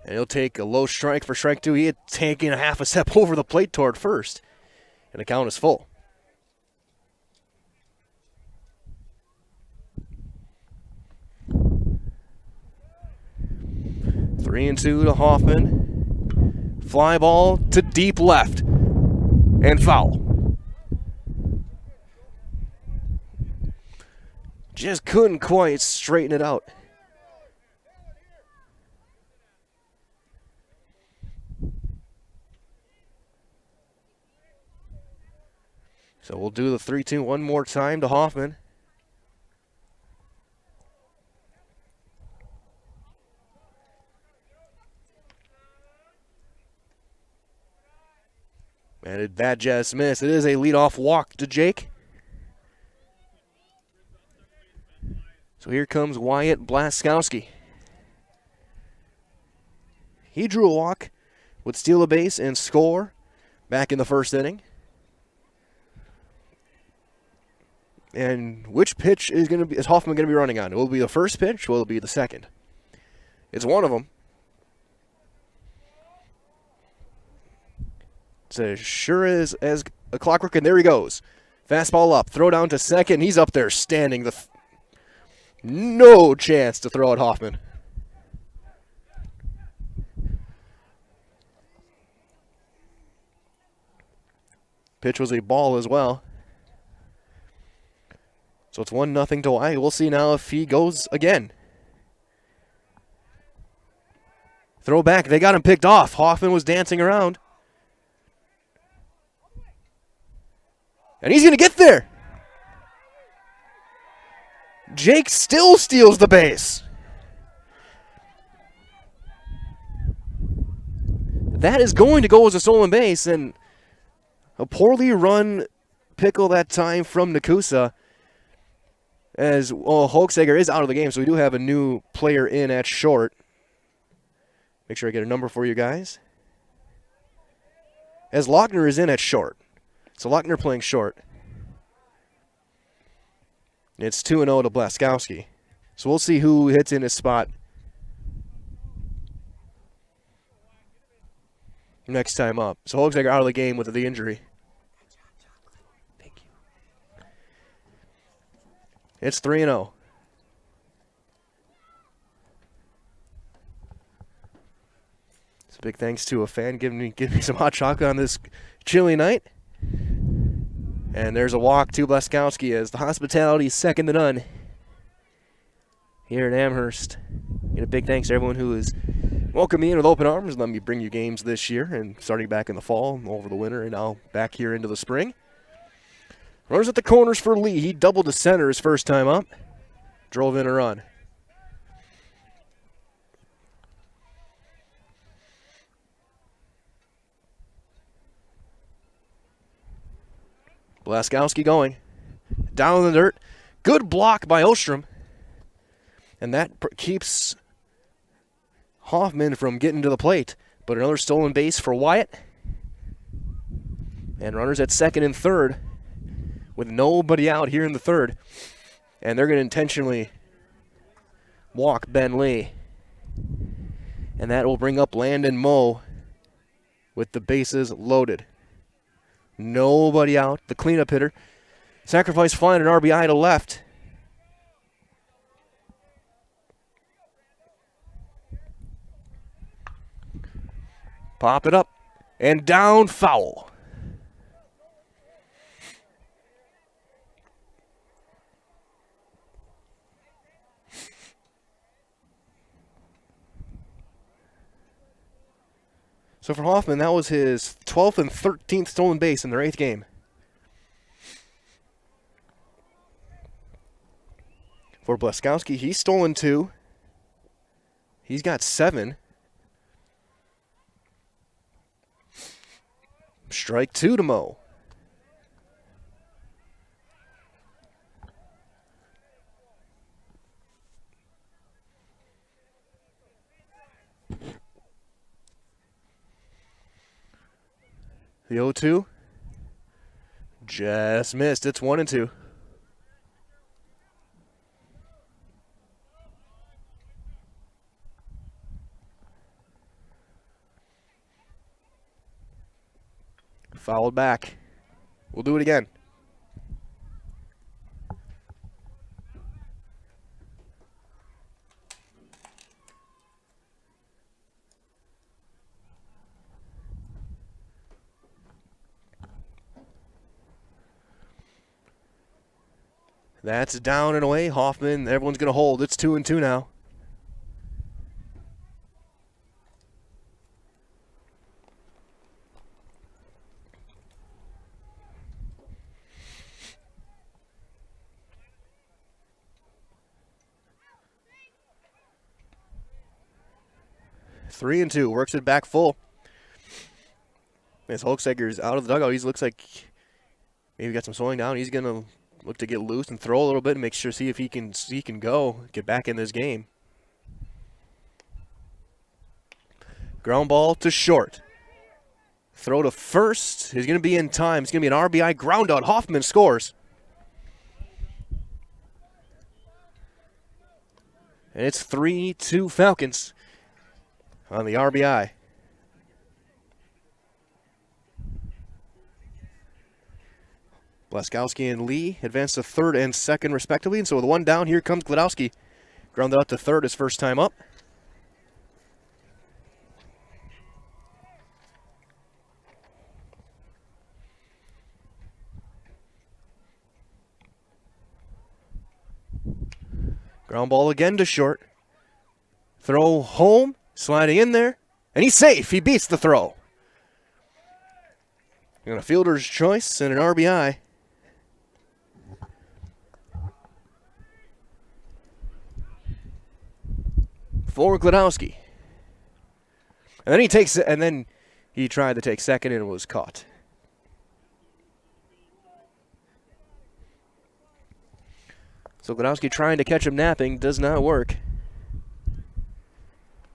And he'll take a low strike for strike two. He had taken a half a step over the plate toward first. And the count is full. Three and two to Hoffman. Fly ball to deep left. And foul. Just couldn't quite straighten it out. So we'll do the 3-2 one more time to Hoffman. And that just missed. It is a leadoff walk to Jake. So here comes Wyatt Blaskowski. He drew a walk, would steal a base and score back in the first inning. And which pitch is Hoffman going to be running on? Will it be the first pitch or will it be the second? It's one of them. It's as sure as a clockwork, and there he goes. Fastball up, throw down to second. He's up there standing. No chance to throw at Hoffman. Pitch was a ball as well. So it's 1-0 to WIAA. We'll see now if he goes again. Throw back. They got him picked off. Hoffman was dancing around. And he's going to get there. Jake still steals the base. That is going to go as a stolen base, and a poorly run pickle that time from Nekoosa. As Hochsteger is out of the game, so we do have a new player in at short. Make sure I get a number for you guys. As Lochner is in at short. So Lochner playing short. It's 2-0 to Blaskowski. So we'll see who hits in his spot next time up. So Hochsteger out of the game with the injury. It's 3-0. It's a big thanks to a fan giving me some hot chocolate on this chilly night. And there's a walk to Blaskowski as the hospitality is second to none here in Amherst. And a big thanks to everyone who has welcomed me in with open arms and let me bring you games this year, and starting back in the fall, over the winter, and now back here into the spring. Runners at the corners for Lee. He doubled to center his first time up. Drove in a run. Blaskowski going. Down in the dirt. Good block by Ostrom. And that keeps Hoffman from getting to the plate. But another stolen base for Wyatt. And runners at second and third, with nobody out here in the third. And they're going to intentionally walk Ben Lee. And that will bring up Landon Moe with the bases loaded. Nobody out. The cleanup hitter. Sacrifice flying an RBI to left. Pop it up. And down, foul. So for Hoffman, that was his 12th and 13th stolen base in their 8th game. For Blaskowski, he's stolen 2. He's got 7. Strike 2 to Mo. The 0-2 just missed. It's 1-2. Fouled back. We'll do it again. That's down and away. Hoffman, everyone's going to hold. It's 2-2 now. Three and two, works it back full. As Holzegger's out of the dugout, he looks like maybe got some slowing down. He's going to look to get loose and throw a little bit and make sure, see if he can go, get back in this game. Ground ball to short. Throw to first. He's going to be in time. It's going to be an RBI ground out. Hoffman scores. And it's 3-2 Falcons on the RBI. Blaskowski and Lee advance to third and second respectively. And so with one down, here comes Gladowski. Grounded out to third his first time up. Ground ball again to short. Throw home, sliding in there, and he's safe. He beats the throw. And a fielder's choice and an RBI. For Gladowski. And then he tried to take second and was caught. So Gladowski trying to catch him napping, does not work.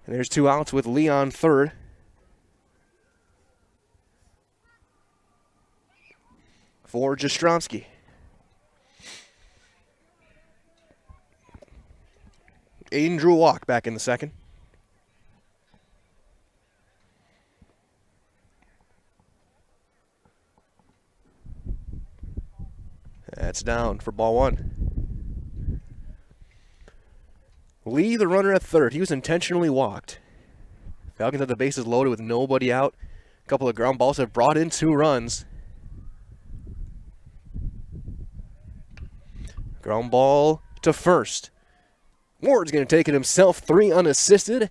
And there's two outs with Lee on third. For Jastrzomski. Aiden drew a walk back in the second. That's down for ball one. Lee, the runner at third. He was intentionally walked. Falcons have the bases loaded with nobody out. A couple of ground balls have brought in 2 runs. Ground ball to first. Ward's going to take it himself, 3 unassisted.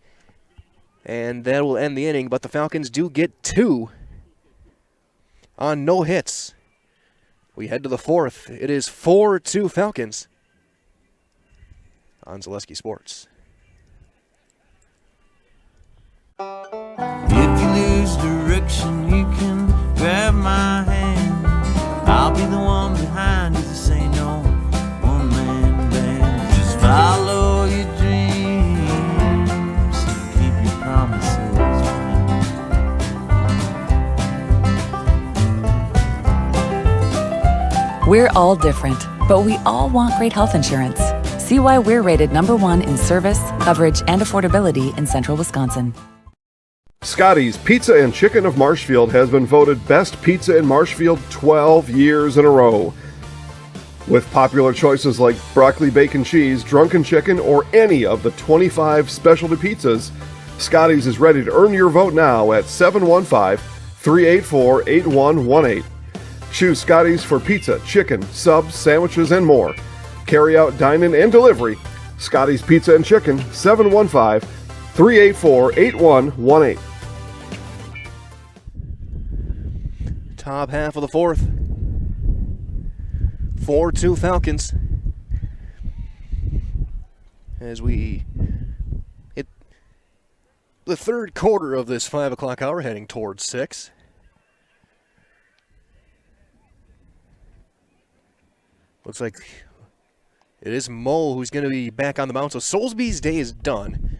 And that will end the inning, but the Falcons do get 2 on no hits. We head to the fourth. It is 4-2 Falcons on Zaleski Sports. If you lose direction, you can grab my hand. I'll be the one behind you to say no. One man band. Just follow your dreams. Keep your promises. We're all different, but we all want great health insurance. See why we're rated #1 in service, coverage, and affordability in central Wisconsin. Scotty's Pizza and Chicken of Marshfield has been voted best pizza in Marshfield 12 years in a row. With popular choices like broccoli, bacon, cheese, drunken chicken, or any of the 25 specialty pizzas, Scotty's is ready to earn your vote now at 715-384-8118. Choose Scotty's for pizza, chicken, subs, sandwiches, and more. Carry out, dine-in, and delivery. Scotty's Pizza and Chicken, 715-384-8118. Top half of the fourth. 4-2 Falcons. As we hit the third quarter of this 5 o'clock hour, heading towards 6. Looks like it is Mo who's going to be back on the mound. So Soulsby's day is done.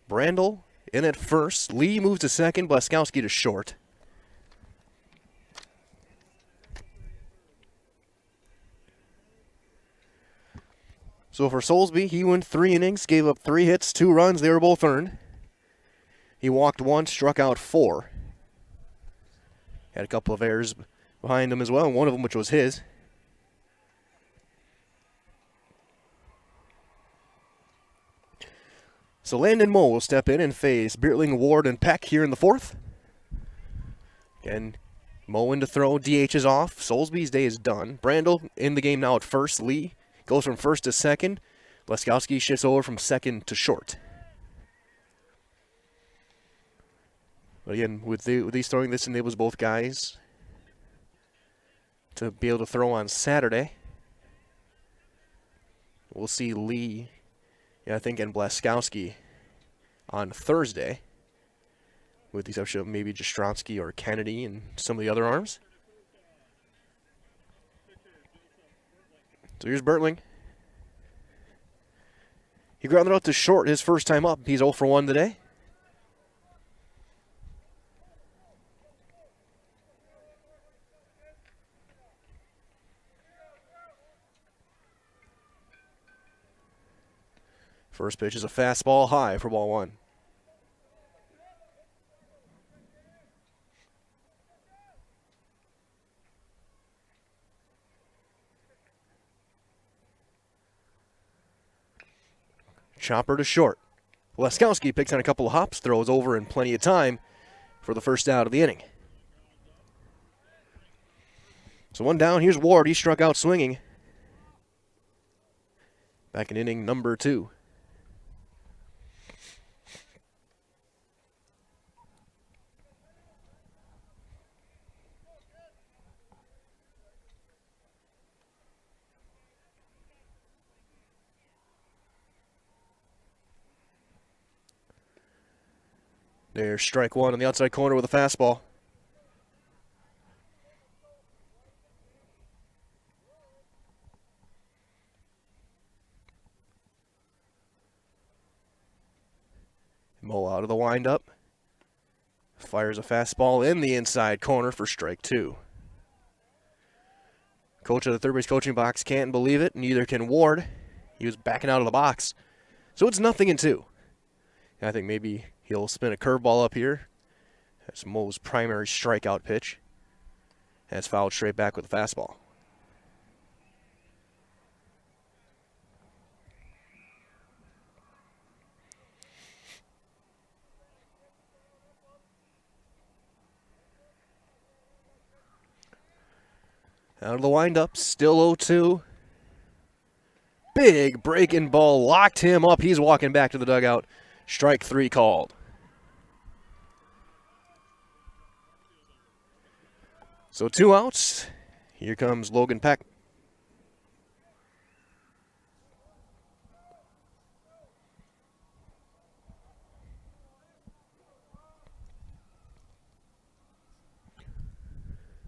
Brandel in at first. Lee moves to second. Blaskowski to short. So for Soulsby, he went 3 innings, gave up 3 hits, 2 runs. They were both earned. He walked 1, struck out 4. Had a couple of errors behind him as well, one of them which was his. So Landon Moe will step in and face Beertling, Ward, and Peck here in the fourth. Again, Moe in to throw, DH is off. Soulsby's day is done. Brandel in the game now at first. Lee goes from first to second. Blaskowski shifts over from second to short. But again, with these throwing, this enables both guys to be able to throw on Saturday. We'll see Lee, I think, and Blaskowski on Thursday, with the exception of maybe Jastrzomski or Kennedy and some of the other arms. So here's Beertling. He grounded out to short his first time up. He's 0 for 1 today. First pitch is a fastball high for ball 1. Chopper to short. Blaskowski picks on a couple of hops, throws over in plenty of time for the first out of the inning. So 1 down. Here's Ward. He struck out swinging. Back in inning number 2. There's strike 1 on the outside corner with a fastball. Mo out of the windup. Fires a fastball in the inside corner for strike 2. Coach of the third base coaching box can't believe it, neither can Ward. He was backing out of the box. So it's 0-2. I think maybe he'll spin a curveball up here. That's Mo's primary strikeout pitch. That's fouled straight back with a fastball. Out of the windup, still 0-2. Big breaking ball locked him up. He's walking back to the dugout. Strike 3 called. So 2 outs. Here comes Logan Peck.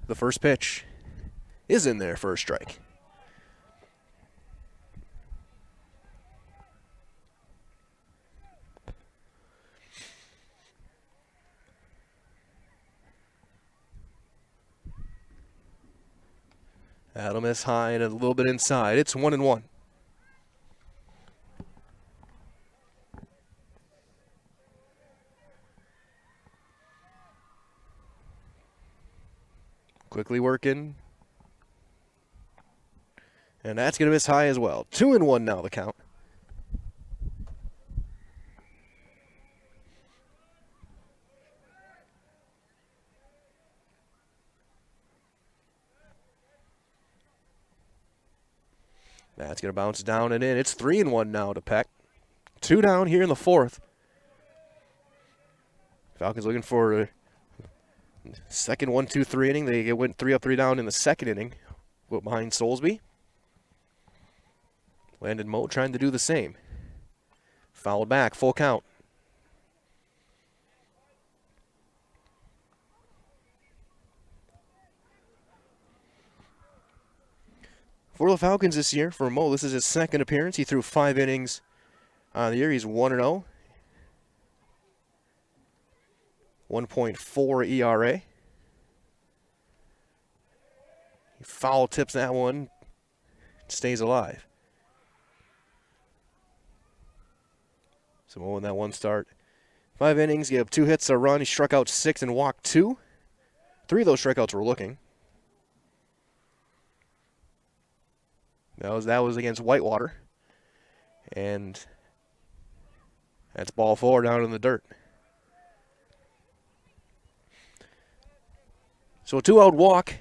The first pitch is in there for a strike. Adam is high and a little bit inside. It's 1-1. Quickly working. And that's going to miss high as well. 2-1 now the count. That's going to bounce down and in. It's 3-1 now to Peck. 2 down here in the 4th. Falcons looking for a second 1-2-3 inning. They went 3 up, 3 down in the 2nd inning. Put behind Soulsby. Landon Moe trying to do the same. Fouled back, full count. For the Falcons this year, for Moe, this is his 2nd appearance. He threw 5 innings on the year. He's 1-0. 1.4 ERA. He foul tips that one. Stays alive. So Moe in that one start. 5 innings, gave up 2 hits, a run. He struck out 6 and walked 2. 3 of those strikeouts were looking. That was against Whitewater. And that's ball 4 down in the dirt. So a 2-out walk.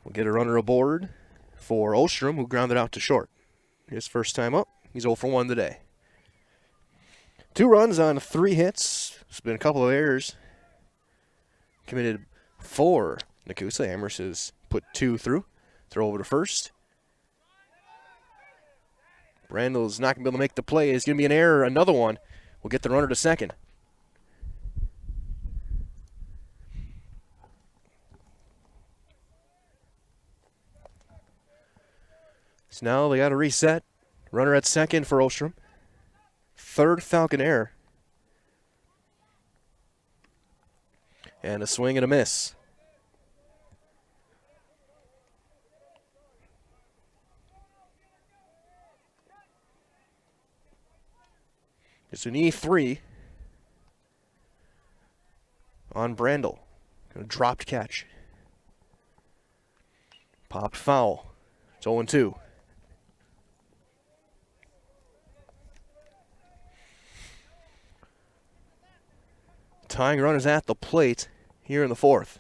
We'll get a runner aboard for Ostrom, who grounded out to short. His first time up. He's 0 for 1 today. 2 runs on 3 hits. There's been a couple of errors committed for Nekoosa. Amherst has put 2 through. Throw over to first. Brandle's not going to be able to make the play. It's going to be an error. Another one. We'll get the runner to second. So now they got to reset. Runner at second for Ostrom. 3rd Falcon error. And a swing and a miss. It's an E3 on Brandle. A dropped catch. Popped foul. It's 0-2. Tying runners at the plate here in the 4th.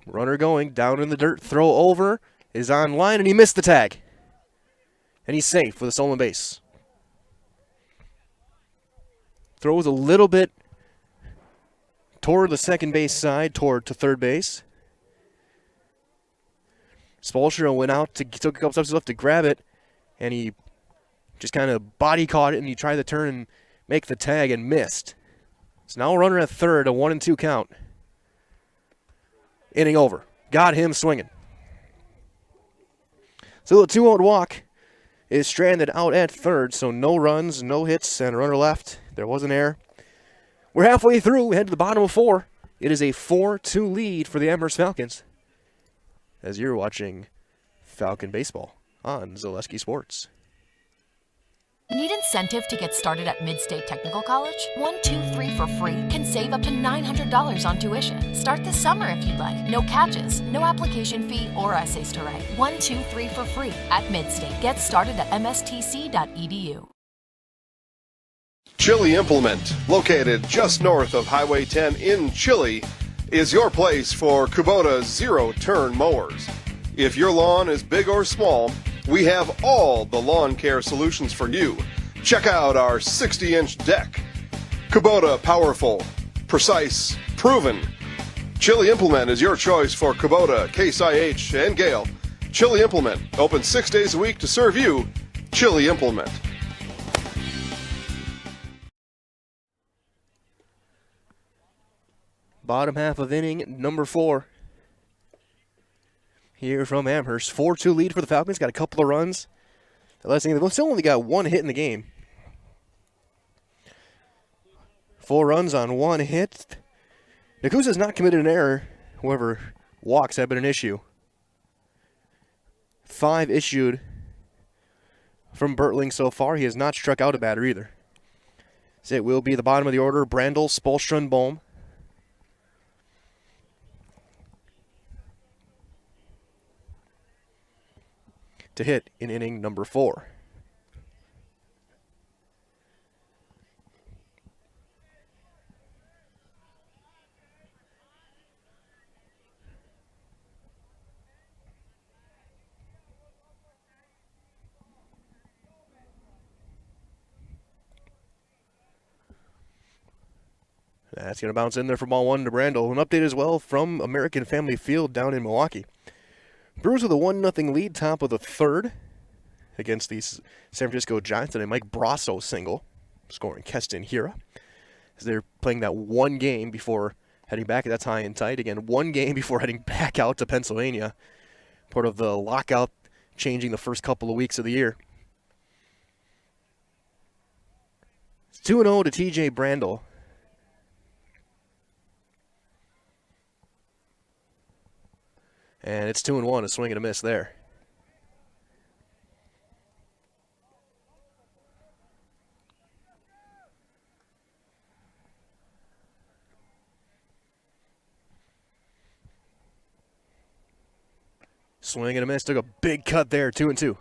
Runner going, down in the dirt, throw over, is on line, and he missed the tag. And he's safe with a stolen base. Throws a little bit toward the second base side, to third base. Spolstra went out, took a couple steps left to grab it, and he just kind of body caught it, and he tried to turn and make the tag and missed. So now a runner at third, a 1-2 count. Inning over. Got him swinging. So the 2-out walk is stranded out at third, so no runs, no hits, and a runner left. There was an error. We're halfway through. We head to the bottom of 4. It is a 4-2 lead for the Amherst Falcons as you're watching Falcon Baseball on Zaleski Sports. Need incentive to get started at Mid-State Technical College? 1-2-3 for free can save up to $900 on tuition. Start this summer if you'd like. No catches, no application fee or essays to write. 1-2-3 for free at Mid-State. Get started at mstc.edu. Chili Implement, located just north of Highway 10 in Chili, is your place for Kubota zero-turn mowers. If your lawn is big or small, we have all the lawn care solutions for you. Check out our 60-inch deck. Kubota powerful, precise, proven. Chili Implement is your choice for Kubota, Case IH, and Gale. Chili Implement, open 6 days a week to serve you. Chili Implement. Bottom half of inning number 4. Here from Amherst. 4-2 lead for the Falcons. Got a couple of runs. They've still only got 1 hit in the game. 4 runs on 1 hit. Nekoosa has not committed an error. However, walks have been an issue. 5 issued from Bertling so far. He has not struck out a batter either. So it will be the bottom of the order. Brandle, Spolstra, and Bohm. to hit in inning number 4. That's going to bounce in there for ball 1 to Brandel. An update as well from American Family Field down in Milwaukee. Brewers with a 1-0 lead, top of the 3rd, against the San Francisco Giants, and a Mike Brasso single, scoring Keston Hira. As they're playing that one game before heading back. That's high and tight. Again, one game before heading back out to Pennsylvania. Part of the lockout changing the first couple of weeks of the year. It's 2-0 to TJ Brandel. And it's 2-1, a swing and a miss there. Swing and a miss, took a big cut there, 2-2.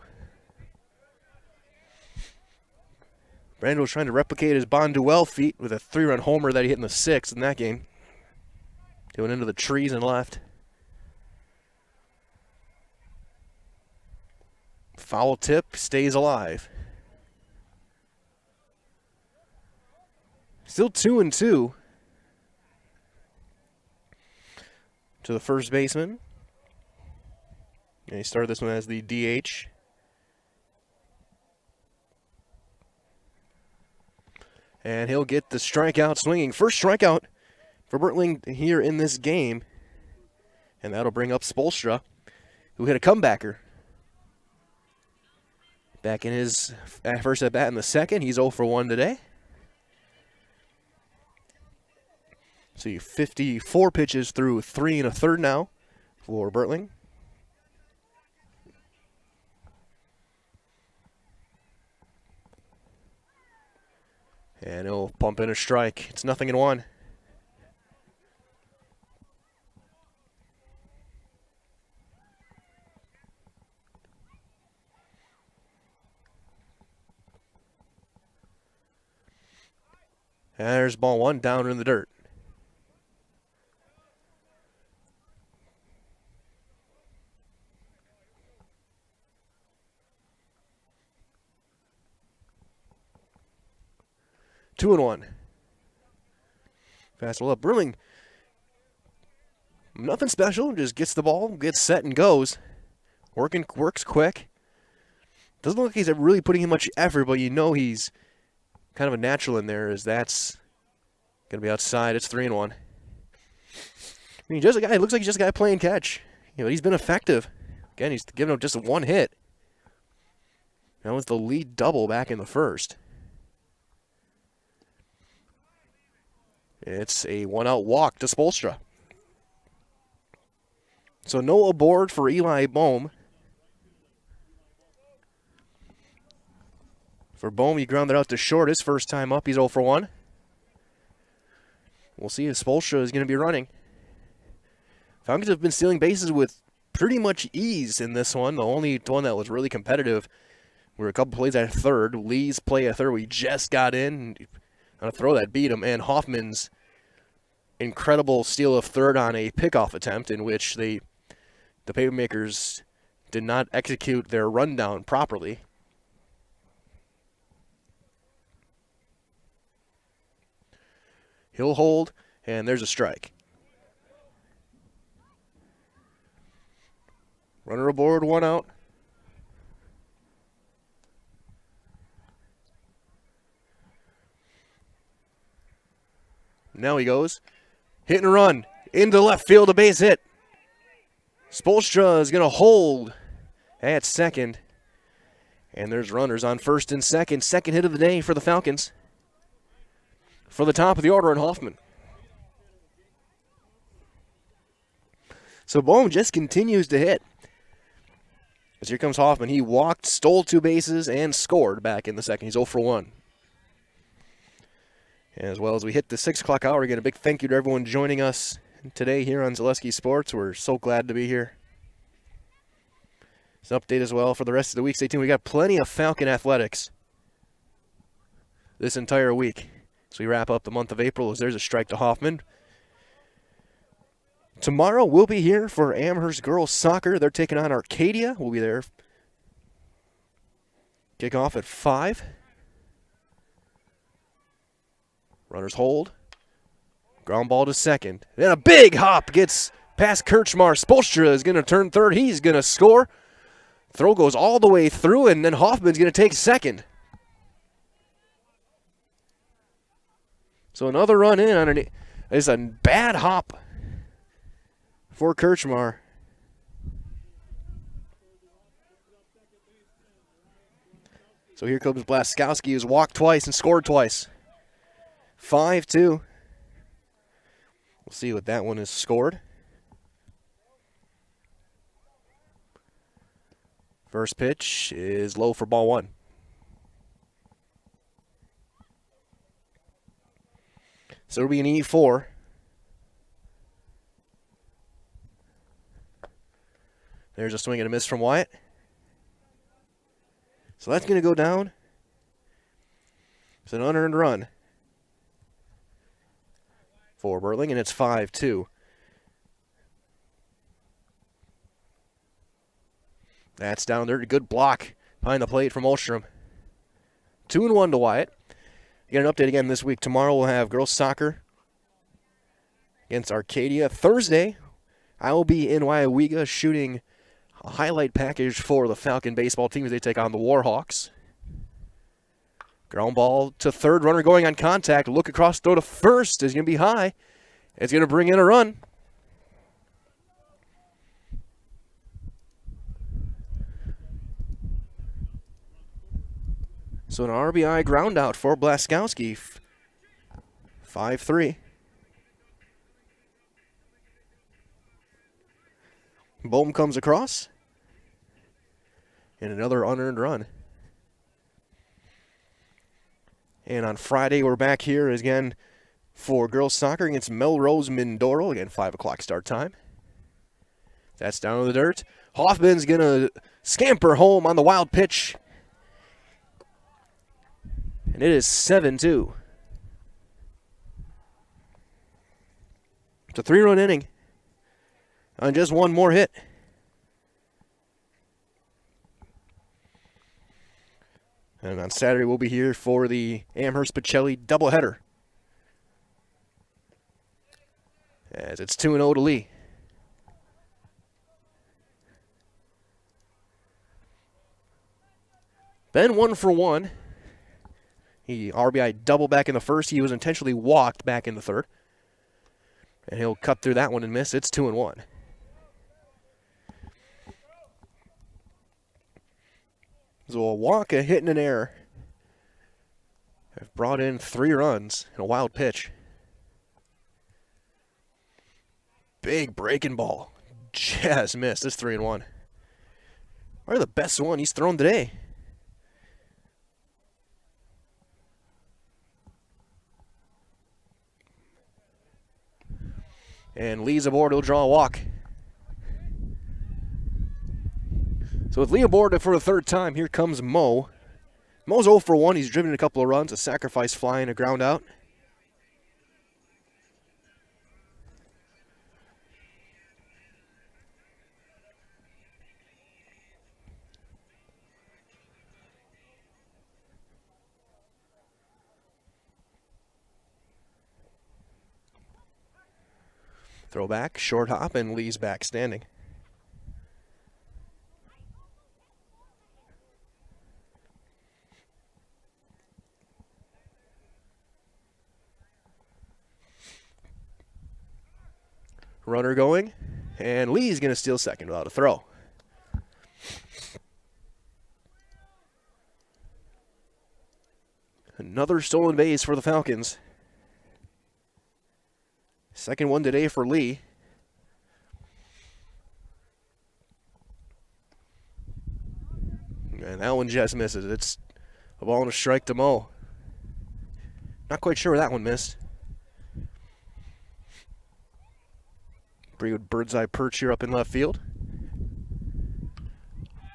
Brandel was trying to replicate his Bonduelle feat with a 3-run homer that he hit in the 6th in that game. Going into the trees and left. Foul tip, stays alive. Still 2-2 to the first baseman. And he started this one as the DH. And he'll get the strikeout swinging. First strikeout for Bertling here in this game. And that'll bring up Spolstra, who hit a comebacker. Back in his first at bat in the 2nd. He's 0 for 1 today. So 54 pitches through 3 1/3 now for Bertling. And he'll pump in a strike. It's 0-1. And there's ball 1 down in the dirt. 2-1. Fastball up. Bertling, nothing special. Just gets the ball, gets set, and goes. Works quick. Doesn't look like he's really putting in much effort, but you know he's kind of a natural in there, as that's going to be outside. It's 3-1. I mean, just a guy. It looks like he's just a guy playing catch. You know, he's been effective. Again, he's given up just 1 hit. That was the lead double back in the 1st. It's a 1-out walk to Spolstra. So no aboard for Eli Bohm. For Bohm, he grounded out to short his first time up. He's 0 for 1. We'll see if Spolstra is going to be running. Falcons have been stealing bases with pretty much ease in this one. The only one that was really competitive were a couple plays at third. Lee's play at third, we just got in on a throw that beat him. And Hoffman's incredible steal of third on a pickoff attempt in which the Papermakers did not execute their rundown properly. He'll hold, and there's a strike. Runner aboard, 1 out. Now he goes. Hit and run. Into left field, a base hit. Spolstra is going to hold at second. And there's runners on first and second. Second hit of the day for the Falcons. For the top of the order in Hoffman. So Bohm just continues to hit. As here comes Hoffman. He walked, stole 2 bases, and scored back in the 2nd. He's 0 for 1. And as well as we hit the 6 o'clock hour, again, a big thank you to everyone joining us today here on Zaleski Sports. We're so glad to be here. This update as well for the rest of the week. Stay tuned. We got plenty of Falcon athletics this entire week. So we wrap up the month of April as there's a strike to Hoffman. Tomorrow we'll be here for Amherst girls soccer. They're taking on Arcadia. We'll be there. Kickoff at 5. Runners hold. Ground ball to second. Then a big hop gets past Kirchmar. Spolstra is going to turn third. He's going to score. Throw goes all the way through, and then Hoffman's going to take second. So another run in on an is a bad hop for Kirchmar. So here comes Blaskowski, who's walked twice and scored twice. 5-2. We'll see what that one is scored. First pitch is low for ball 1. So it'll be an E4. There's a swing and a miss from Wyatt. So that's going to go down. It's an unearned run for Berling, and it's 5-2. That's down there. Good block behind the plate from Olstrom. 2-1 to Wyatt. You get an update again this week. Tomorrow we'll have girls soccer against Arcadia. Thursday, I will be in WIAA shooting a highlight package for the Falcon baseball team as they take on the Warhawks. Ground ball to third. Runner going on contact. Look across, throw to first. Is going to be high. It's going to bring in a run. So an RBI ground out for Blaskowski. 5-3. Bohm comes across. And another unearned run. And on Friday, we're back here again for girls soccer against Melrose Mindoro. Again, 5 o'clock start time. That's down to the dirt. Hoffman's going to scamper home on the wild pitch. And it is 7-2. It's a 3-run inning on just one more hit. And on Saturday, we'll be here for the Amherst-Pacelli doubleheader. As it's 2-0 to Lee. Ben 1 for 1. He RBI double back in the first. He was intentionally walked back in the third. And he'll cut through that one and miss. It's 2-1. So a walk, a hit, and an error have brought in 3 runs in a wild pitch. Big breaking ball. Just missed. It's 3-1. Probably the best one he's thrown today. And Lee's aboard, he'll draw a walk. So with Lee aboard for the third time, here comes Mo. Mo's 0 for 1. He's driven a couple of runs, a sacrifice fly and a ground out. Throw back, short hop, and Lee's back standing. Runner going, and Lee's going to steal second without a throw. Another stolen base for the Falcons. Second one today for Lee. And that one just misses. It's a ball and a strike to Mo. Not quite sure where that one missed. Pretty good bird's eye perch here up in left field.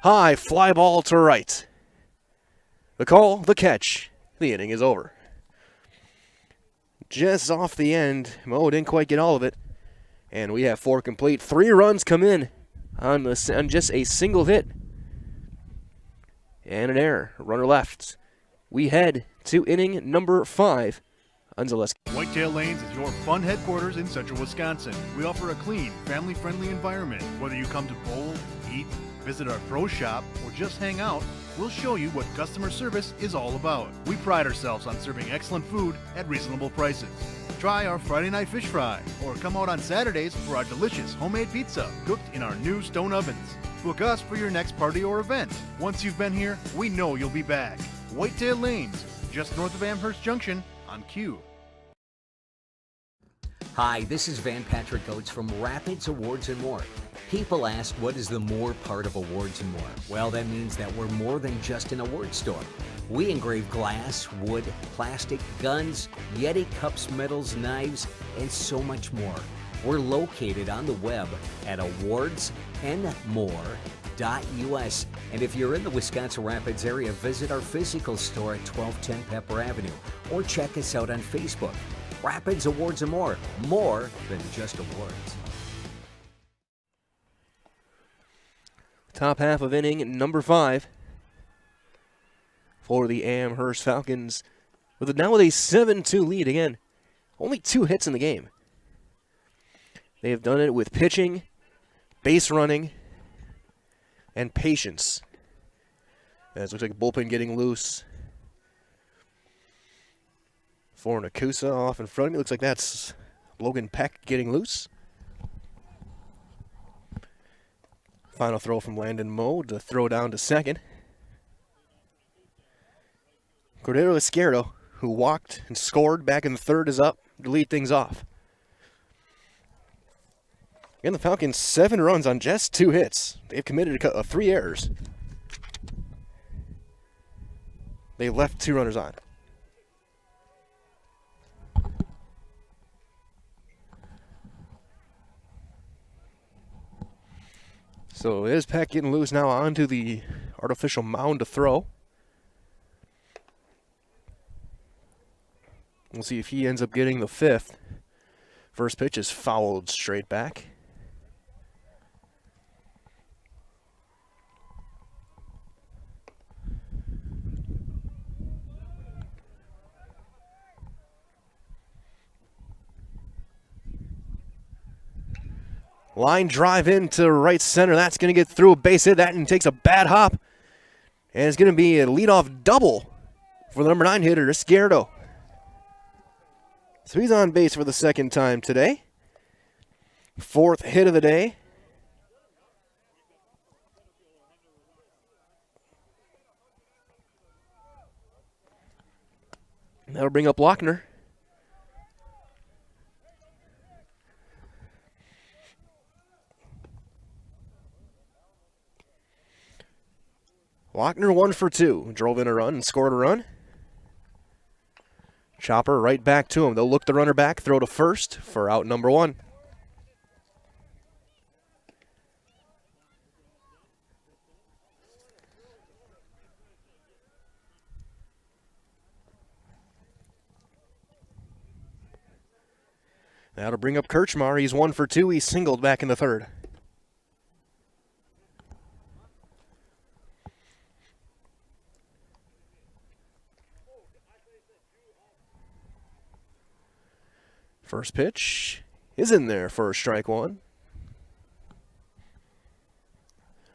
High fly ball to right. The call, the catch. The inning is over. Just off the end. Mo didn't quite get all of it. And we have 4 complete. 3 runs come in on just a single hit. And an error. Runner left. We head to inning number 5. Unzaleski. Whitetail Lanes is your fun headquarters in central Wisconsin. We offer a clean, family-friendly environment. Whether you come to bowl, eat, visit our pro shop, or just hang out, we'll show you what customer service is all about. We pride ourselves on serving excellent food at reasonable prices. Try our Friday night fish fry, or come out on Saturdays for our delicious homemade pizza cooked in our new stone ovens. Book us for your next party or event. Once you've been here, we know you'll be back. Whitetail Lanes, just north of Amherst Junction on Q. Hi, this is Van Patrick Oates from Rapids Awards and More. People ask, what is the more part of Awards and More? Well, that means that we're more than just an award store. We engrave glass, wood, plastic, guns, Yeti cups, medals, knives, and so much more. We're located on the web at awardsandmore.us. And if you're in the Wisconsin Rapids area, visit our physical store at 1210 Pepper Avenue or check us out on Facebook. Rapids Awards and More than just awards. Top half of inning number 5 for the Amherst Falcons. Now with a 7-2 lead again. Only 2 hits in the game. They have done it with pitching, base running, and patience. As it looks like a bullpen getting loose. For Nekoosa off in front of me. Looks like that's Logan Peck getting loose. Final throw from Landon Moe to throw down to second. Cordero Izquierdo, who walked and scored back in the third, is up to lead things off. Again, the Falcons 7 runs on just 2 hits. They've committed 3 errors. They left 2 runners on. So is Peck getting loose now onto the artificial mound to throw. We'll see if he ends up getting the 5th. First pitch is fouled straight back. Line drive into right center. That's going to get through a base hit. That and takes a bad hop. And it's going to be a leadoff double for the number 9 hitter, Izquierdo. So he's on base for the 2nd time today. 4th hit of the day. That'll bring up Lochner. Lochner 1 for 2. Drove in a run and scored a run. Chopper right back to him. They'll look the runner back, throw to first for out number 1. That'll bring up Kirchmar. He's 1 for 2. He's singled back in the 3rd. First pitch is in there for strike 1.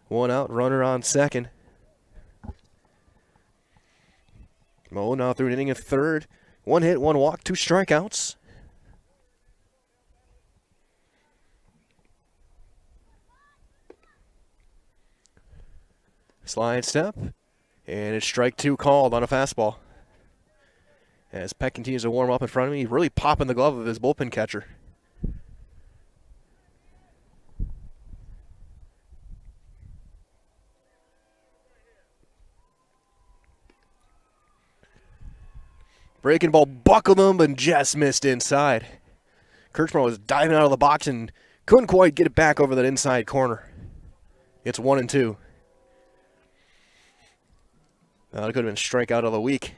1 out, runner on second. Mo now through an inning of 3rd. 1 hit, 1 walk, 2 strikeouts. Slide step, and it's strike 2 called on a fastball. As Peck continues to warm up in front of me, really popping the glove of his bullpen catcher. Breaking ball buckled him and just missed inside. Kirchmar was diving out of the box and couldn't quite get it back over that inside corner. It's 1-2. That could have been strikeout of the week.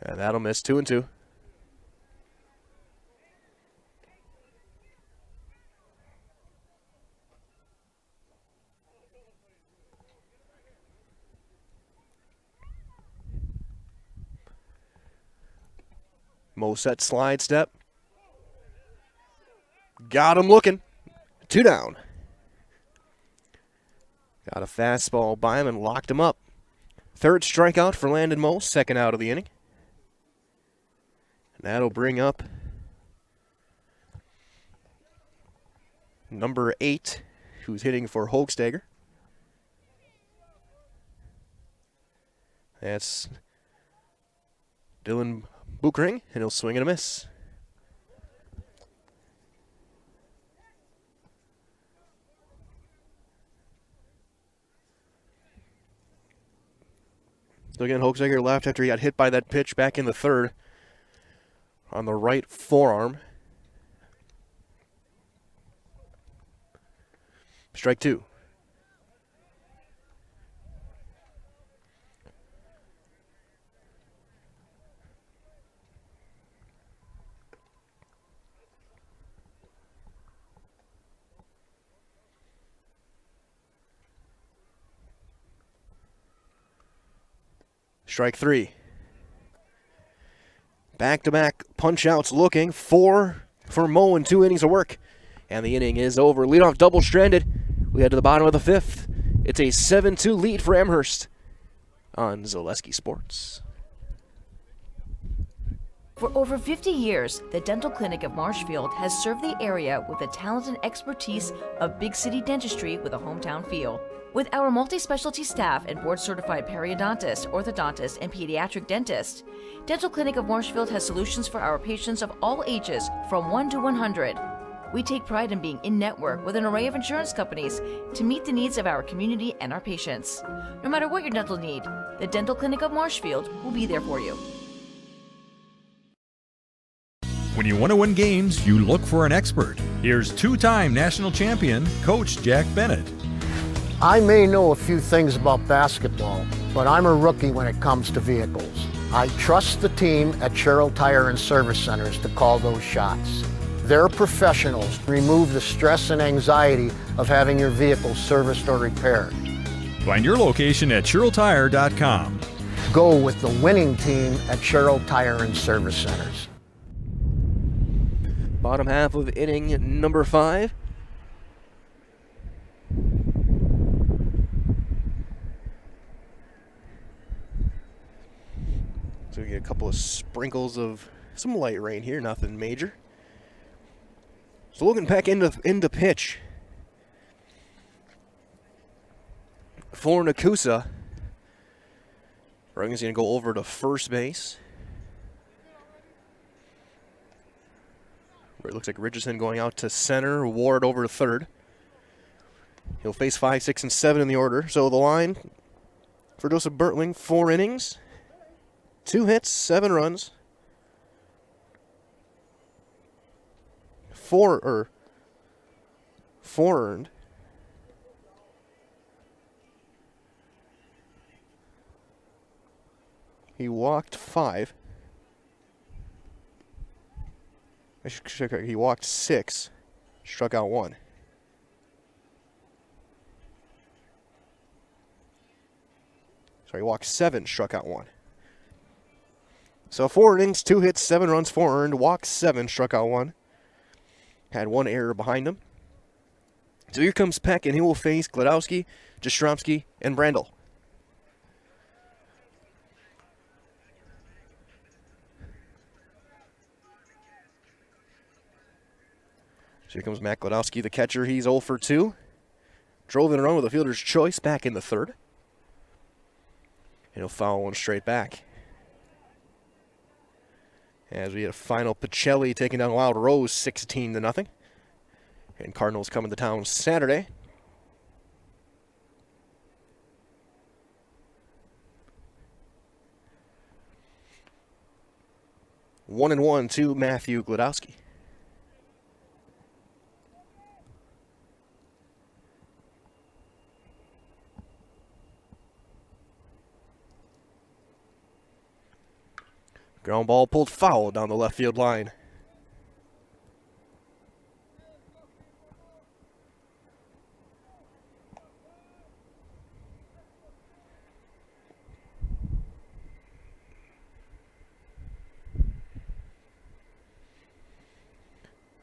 And that'll miss 2-2. Mo set slide step. Got him looking. 2 down. Got a fastball by him and locked him up. Third strikeout for Landon Mo, second out of the inning. And that'll bring up number 8, who's hitting for Hochsteger. That's Dylan Buchering, and he'll swing and a miss. So again, Hochsteger left after he got hit by that pitch back in the third on the right forearm. Strike 2. Strike 3. Back-to-back punch-outs looking. 4 for Mo in 2 innings of work. And the inning is over. Leadoff double stranded. We head to the bottom of the 5th. It's a 7-2 lead for Amherst on Zaleski Sports. For over 50 years, the Dental Clinic of Marshfield has served the area with the talent and expertise of big city dentistry with a hometown feel. With our multi-specialty staff and board-certified periodontist, orthodontist, and pediatric dentist, Dental Clinic of Marshfield has solutions for our patients of all ages from 1 to 100. We take pride in being in-network with an array of insurance companies to meet the needs of our community and our patients. No matter what your dental need, the Dental Clinic of Marshfield will be there for you. When you want to win games, you look for an expert. Here's 2-time national champion, Coach Jack Bennett. I may know a few things about basketball, but I'm a rookie when it comes to vehicles. I trust the team at Sherrill Tire and Service Centers to call those shots. They're professionals to remove the stress and anxiety of having your vehicle serviced or repaired. Find your location at SherrillTire.com. Go with the winning team at Sherrill Tire and Service Centers. Bottom half of inning number 5. So we get a couple of sprinkles of some light rain here, nothing major. So looking back into pitch for Nekoosa. Ruggin's going to go over to first base. Where it looks like Richardson going out to center, Ward over to third. He'll face 5, 6, and 7 in the order. So the line for Joseph Bertling, 4 innings, 2 hits, 7 runs. 4 earned. He walked 5. He walked 6, struck out 1. Sorry, he walked 7, struck out 1. So 4 innings, 2 hits, 7 runs, 4 earned, walked 7, struck out 1. Had 1 error behind him. So here comes Peck, and he will face Gladowski, Jastrzomski, and Brandel. So here comes Matt Gladowski, the catcher. He's 0 for 2. Drove in a run with a fielder's choice back in the third. And he'll foul one straight back. As we had a final Pacelli taking down Wild Rose 16-0. And Cardinals coming to town Saturday. One and 1 to Matthew Gladowski. Ground ball pulled foul down the left field line.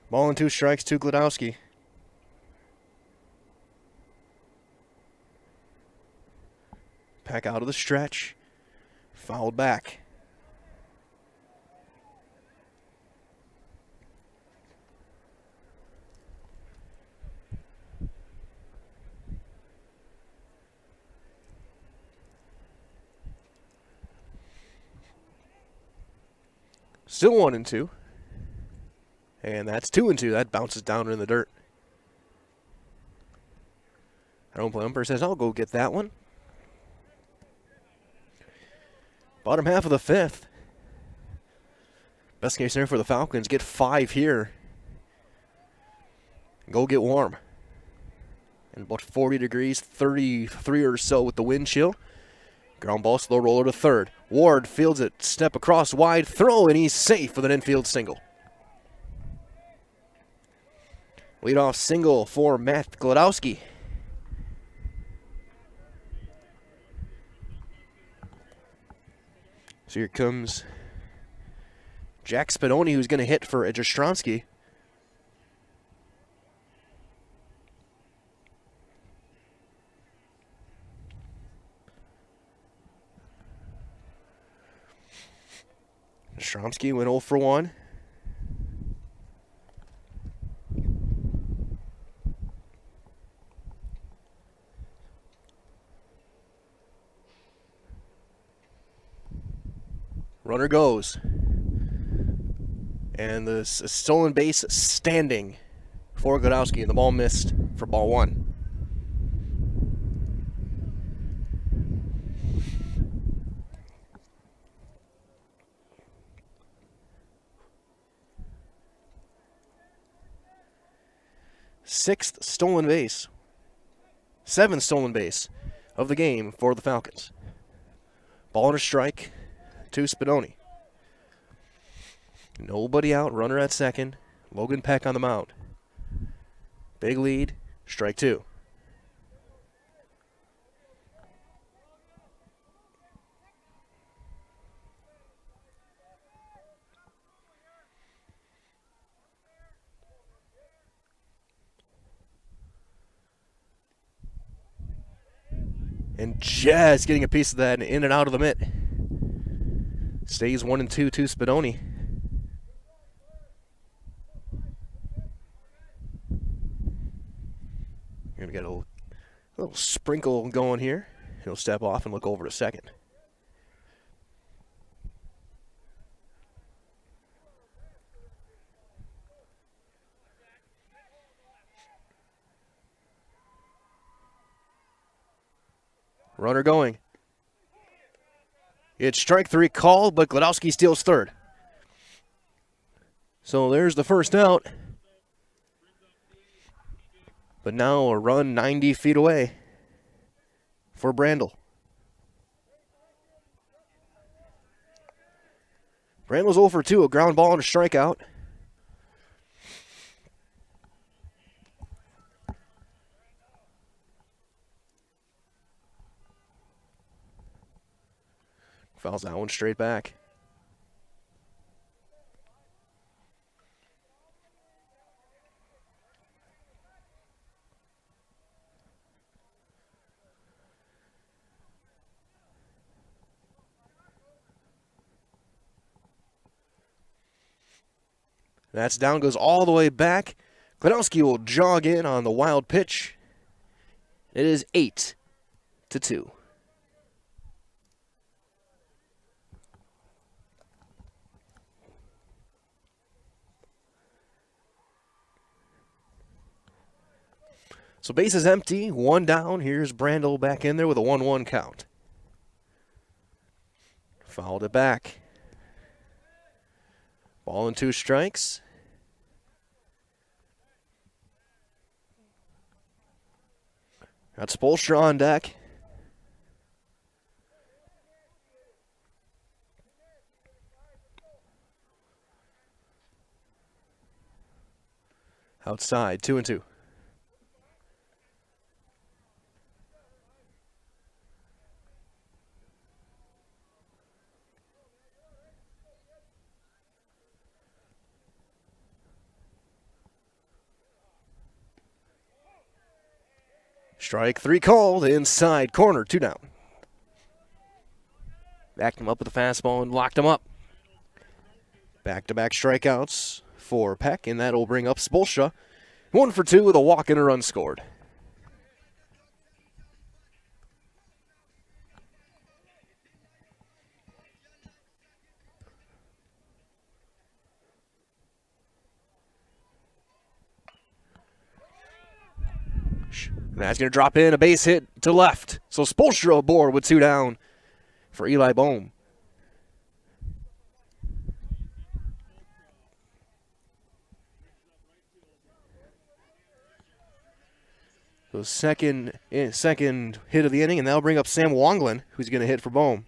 Ball and 2 strikes to Glodowski. Peck out of the stretch. Fouled back. Still 1-2. And that's 2-2. That bounces down in the dirt. Our home plate umpire says, I'll go get that one. Bottom half of the 5th. Best case scenario for the Falcons, get 5 here. Go get warm. And about 40 degrees, 33 or so with the wind chill. Ground ball, slow roller to third. Ward fields it, step across, wide throw, and he's safe with an infield single. Leadoff single for Matt Glodowski. So here comes Jack Spadoni, who's going to hit for Jastrzomski. Jastrzomski went 0 for 1. Runner goes. And the stolen base standing for Glodowski, and the ball missed for ball 1. Sixth stolen base. 7th stolen base of the game for the Falcons. Ball and a strike to Spadoni. Nobody out, runner at second. Logan Peck on the mound. Big lead, strike 2. And just getting a piece of that in and out of the mitt. Stays 1-2 to Spadoni. You're going to get a little sprinkle going here. He'll step off and look over to second. Runner going. It's strike 3 called, but Glodowski steals third. So there's the first out. But now a run 90 feet away for Brandel. Brandel's 0 for 2, a ground ball and a strikeout. Fouls that one straight back. That's down, goes all the way back. Glodowski will jog in on the wild pitch. It is 8-2. So base is empty, 1 down. Here's Brandel back in there with a 1-1 count. Fouled it back. Ball and 2 strikes. Got Spolstra on deck. Outside, 2-2. Strike 3 called, inside corner, 2 down. Backed him up with a fastball and locked him up. Back-to-back strikeouts for Peck, and that'll bring up Spolstra. 1 for 2 with a walk and a run scored. That's going to drop in, a base hit to left. So Spolstra aboard with 2 down for Eli Bohm. So second hit of the inning, and that'll bring up Sam Wonglin, who's going to hit for Bohm.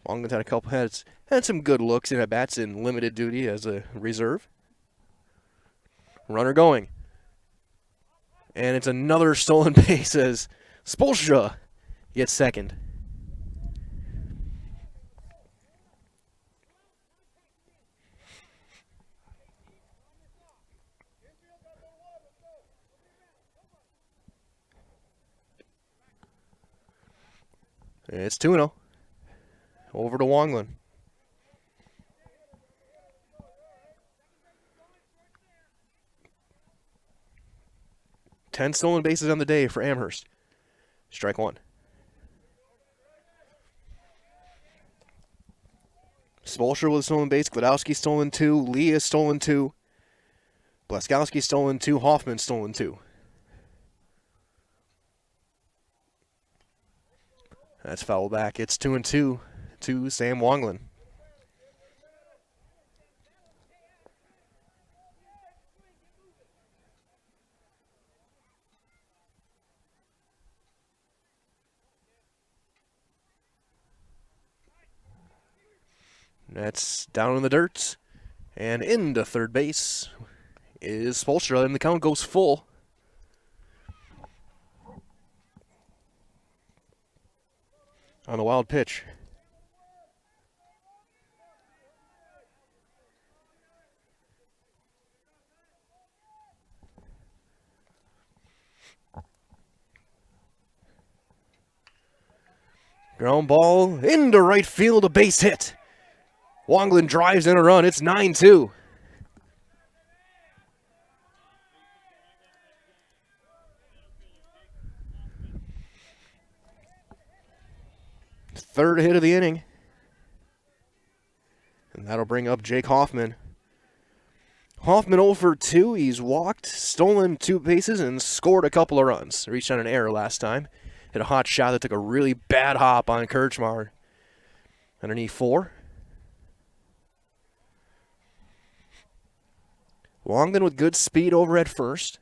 Wonglin's had some good looks in at bats in limited duty as a reserve. Runner going. And it's another stolen base as Spolstra gets second. It's 2-0. Over to Wonglin. Ten stolen bases on the day for Amherst. Strike 1. Spolstra with a stolen base. Gladowski stolen 2. Lee has stolen 2. Blaskowski stolen 2. Hoffman stolen 2. That's foul back. It's 2-2 to Sam Wonglin. That's down in the dirt. And into third base is Spolstra, and the count goes full. On the wild pitch. Ground ball into right field, a base hit. Wonglin drives in a run. It's 9-2. Third hit of the inning. And that'll bring up Jake Hoffman. Hoffman 0 for 2. He's walked, stolen 2 bases, and scored a couple of runs. Reached on an error last time. Hit a hot shot that took a really bad hop on Kirchmar. Underneath 4. Wonglin with good speed over at first.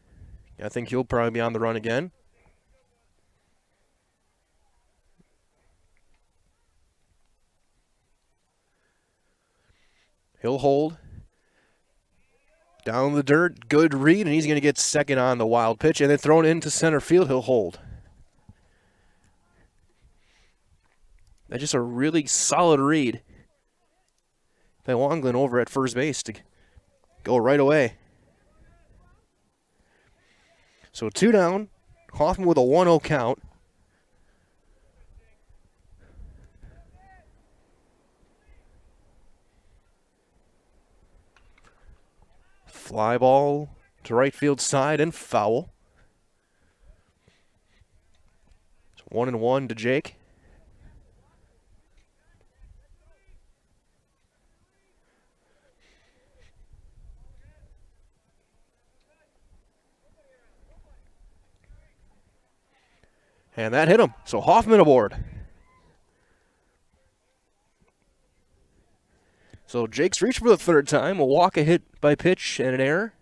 I think he'll probably be on the run again. He'll hold. Down the dirt, good read, and he's going to get second on the wild pitch, and then thrown into center field, he'll hold. That's just a really solid read by Wonglin over at first base to go right away. So 2 down, Hoffman with a 1-0 count. Fly ball to right field side and foul. It's 1-1 to Jake. And that hit him. So Hoffman aboard. So Jake's reached for the third time. A walk, a hit by pitch, and an error.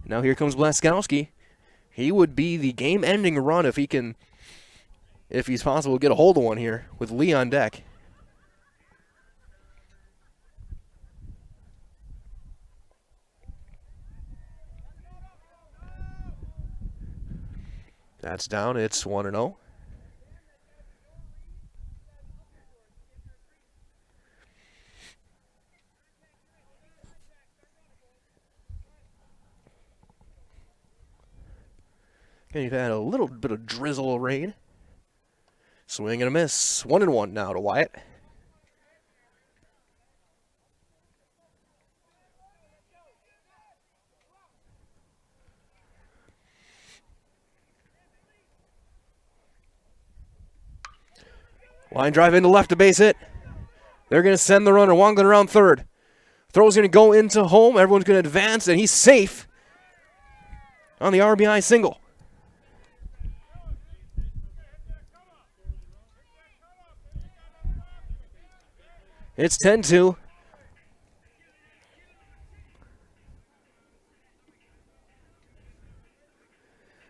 Now here comes Blaskowski. He would be the game-ending run if he's possible to get a hold of one here with Lee on deck. That's down. It's 1-0. And you've had a little bit of drizzle rain. Swing and a miss. 1-1 now to Wyatt. Line drive into left to base hit. They're going to send the runner. Wonglen around third. Throw's going to go into home. Everyone's going to advance, and he's safe on the RBI single. It's 10-2.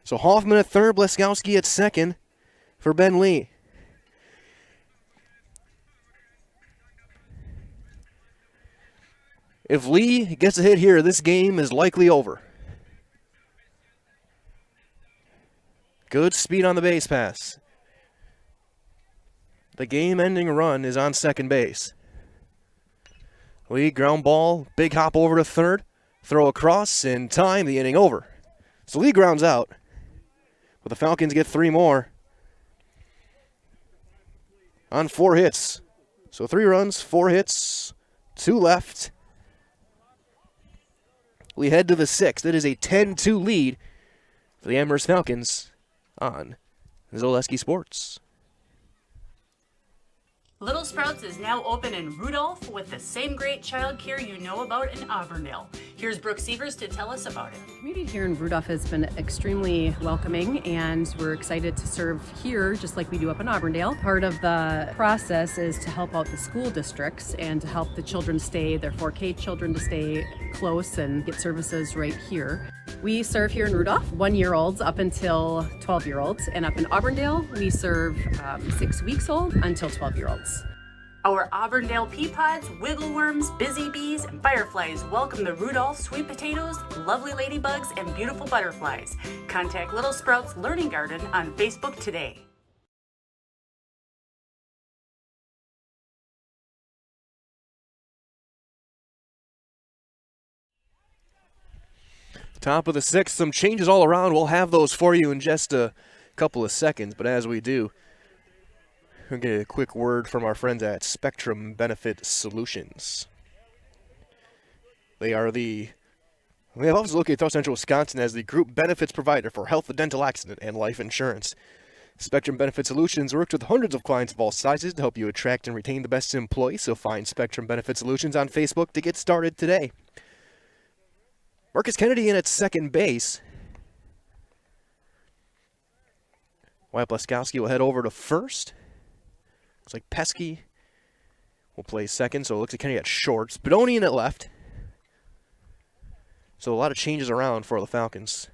So Hoffman at third, Bleskowski at second for Ben Lee. If Lee gets a hit here, this game is likely over. Good speed on the base pass. The game-ending run is on second base. Lee, ground ball, big hop over to third, throw across, in time, the inning over. So Lee grounds out, but the Falcons get 3 more on 4 hits. So 3 runs, 4 hits, 2 left. We head to the 6th. It is a 10-2 lead for the Amherst Falcons on Zaleski Sports. Little Sprouts is now open in Rudolph with the same great childcare you know about in Auburndale. Here's Brooke Sievers to tell us about it. The community here in Rudolph has been extremely welcoming, and we're excited to serve here just like we do up in Auburndale. Part of the process is to help out the school districts and to help the children their 4K children to stay close and get services right here. We serve here in Rudolph 1-year-olds up until 12-year-olds, and up in Auburndale we serve 6 weeks old until 12-year-olds. Our Auburndale pea pods, wiggleworms, busy bees, and fireflies welcome the Rudolph sweet potatoes, lovely ladybugs, and beautiful butterflies. Contact Little Sprouts Learning Garden on Facebook today. Top of the 6th, some changes all around. We'll have those for you in just a couple of seconds, but as we do, we'll get a quick word from our friends at Spectrum Benefit Solutions. They have offices located throughout Central Wisconsin as the group benefits provider for health, dental, accident, and life insurance. Spectrum Benefit Solutions works with hundreds of clients of all sizes to help you attract and retain the best employees, so find Spectrum Benefit Solutions on Facebook to get started today. Marcus Kennedy in at second base. Wyatt Bleskowski will head over to first. Looks like Pesky will play second, so it looks like Kennedy at short. Spadoni in at left. So a lot of changes around for the Falcons.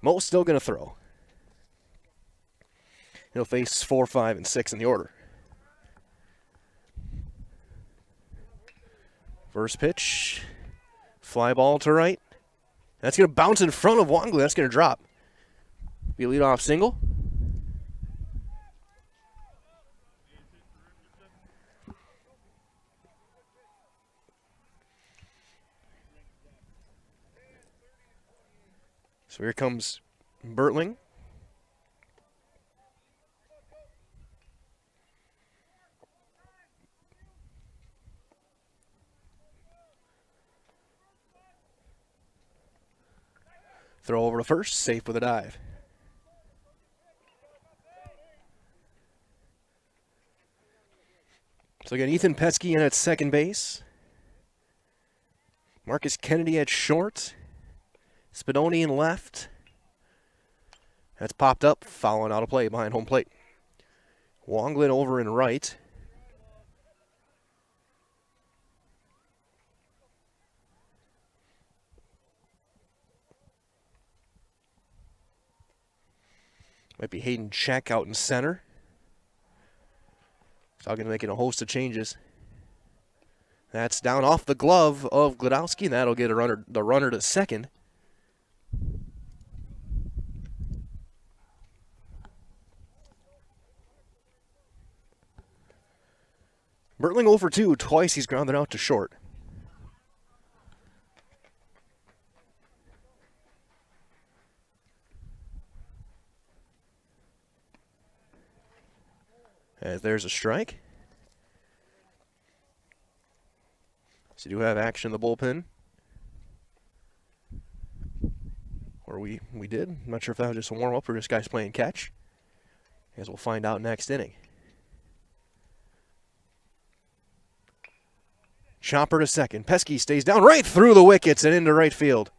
Mo's still going to throw. He'll face 4, 5, and 6 in the order. First pitch. Fly ball to right. That's going to bounce in front of Wonglen. That's going to drop. Be a leadoff single. So here comes Bertling. Throw over to first, safe with a dive. So again, Ethan Pesky in at second base. Marcus Kennedy at short. Spadoni in left. That's popped up, fouling out of play behind home plate. Wonglen over in right. Might be Hayden Check out in center. So I'm going to make it a host of changes. That's down off the glove of Glodowski, and that'll get the runner to second. Bertling 0 for 2. Twice he's grounded out to short. As there's a strike. So you do have action in the bullpen. Or we did. I'm not sure if that was just a warm-up or just guys playing catch. As we'll find out next inning. Chopper to second. Pesky stays down right through the wickets and into right field.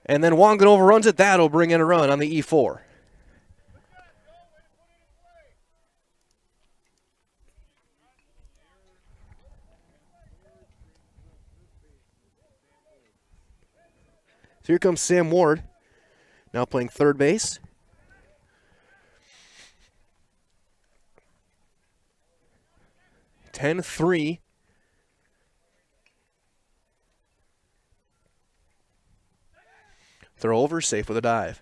And then Wongan overruns it. That'll bring in a run on the E4. So here comes Sam Ward, now playing third base. (10-3). Throw over, safe with a dive.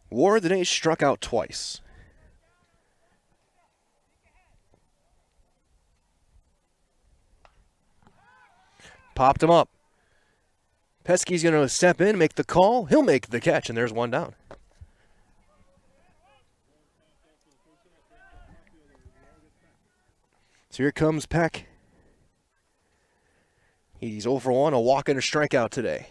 Ward today struck out twice. Popped him up. Pesky's going to step in, make the call. He'll make the catch, and there's one down. So here comes Peck. He's 0 for 1, a walk and a strikeout today.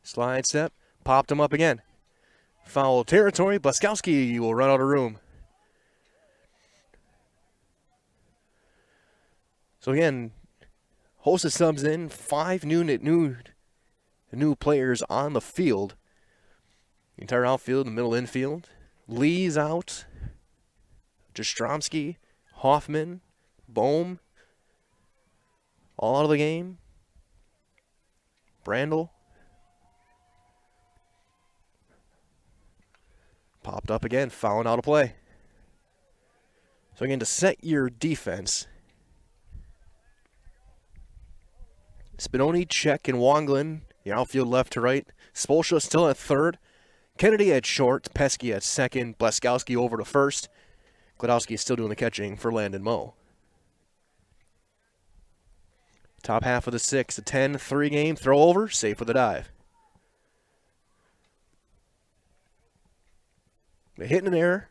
Slide step, popped him up again. Foul territory, Blaskowski will run out of room. So again, host of subs in, 5 new players on the field. The entire outfield, the middle infield. Lee's out. Jastrzomski, Hoffman, Bohm, all out of the game. Brandel. Popped up again, fouling out of play. So again, to set your defense, Spinoni, Check, and Wonglin, the outfield left to right. Spolstra still at third. Kennedy at short. Pesky at second. Blaskowski over to first. Gladowski is still doing the catching for Landon Moe. Top half of the 6th, a 10-3 game. Throw over, safe with a dive. A hit and an error.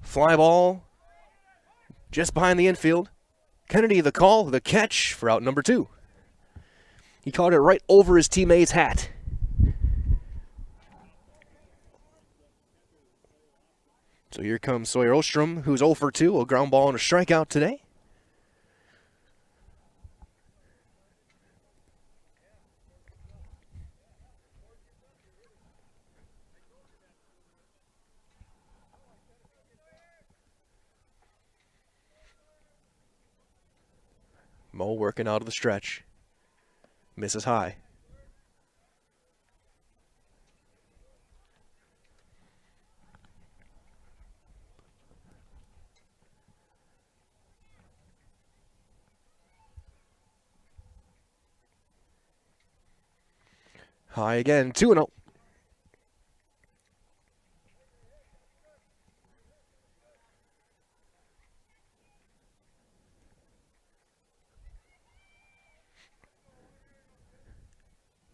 Fly ball just behind the infield. Kennedy the call, the catch for out number 2. He caught it right over his teammate's hat. So here comes Sawyer Ostrom, who's 0 for 2, a ground ball and a strikeout today. Moe working out of the stretch. Misses high. High again, 2-0.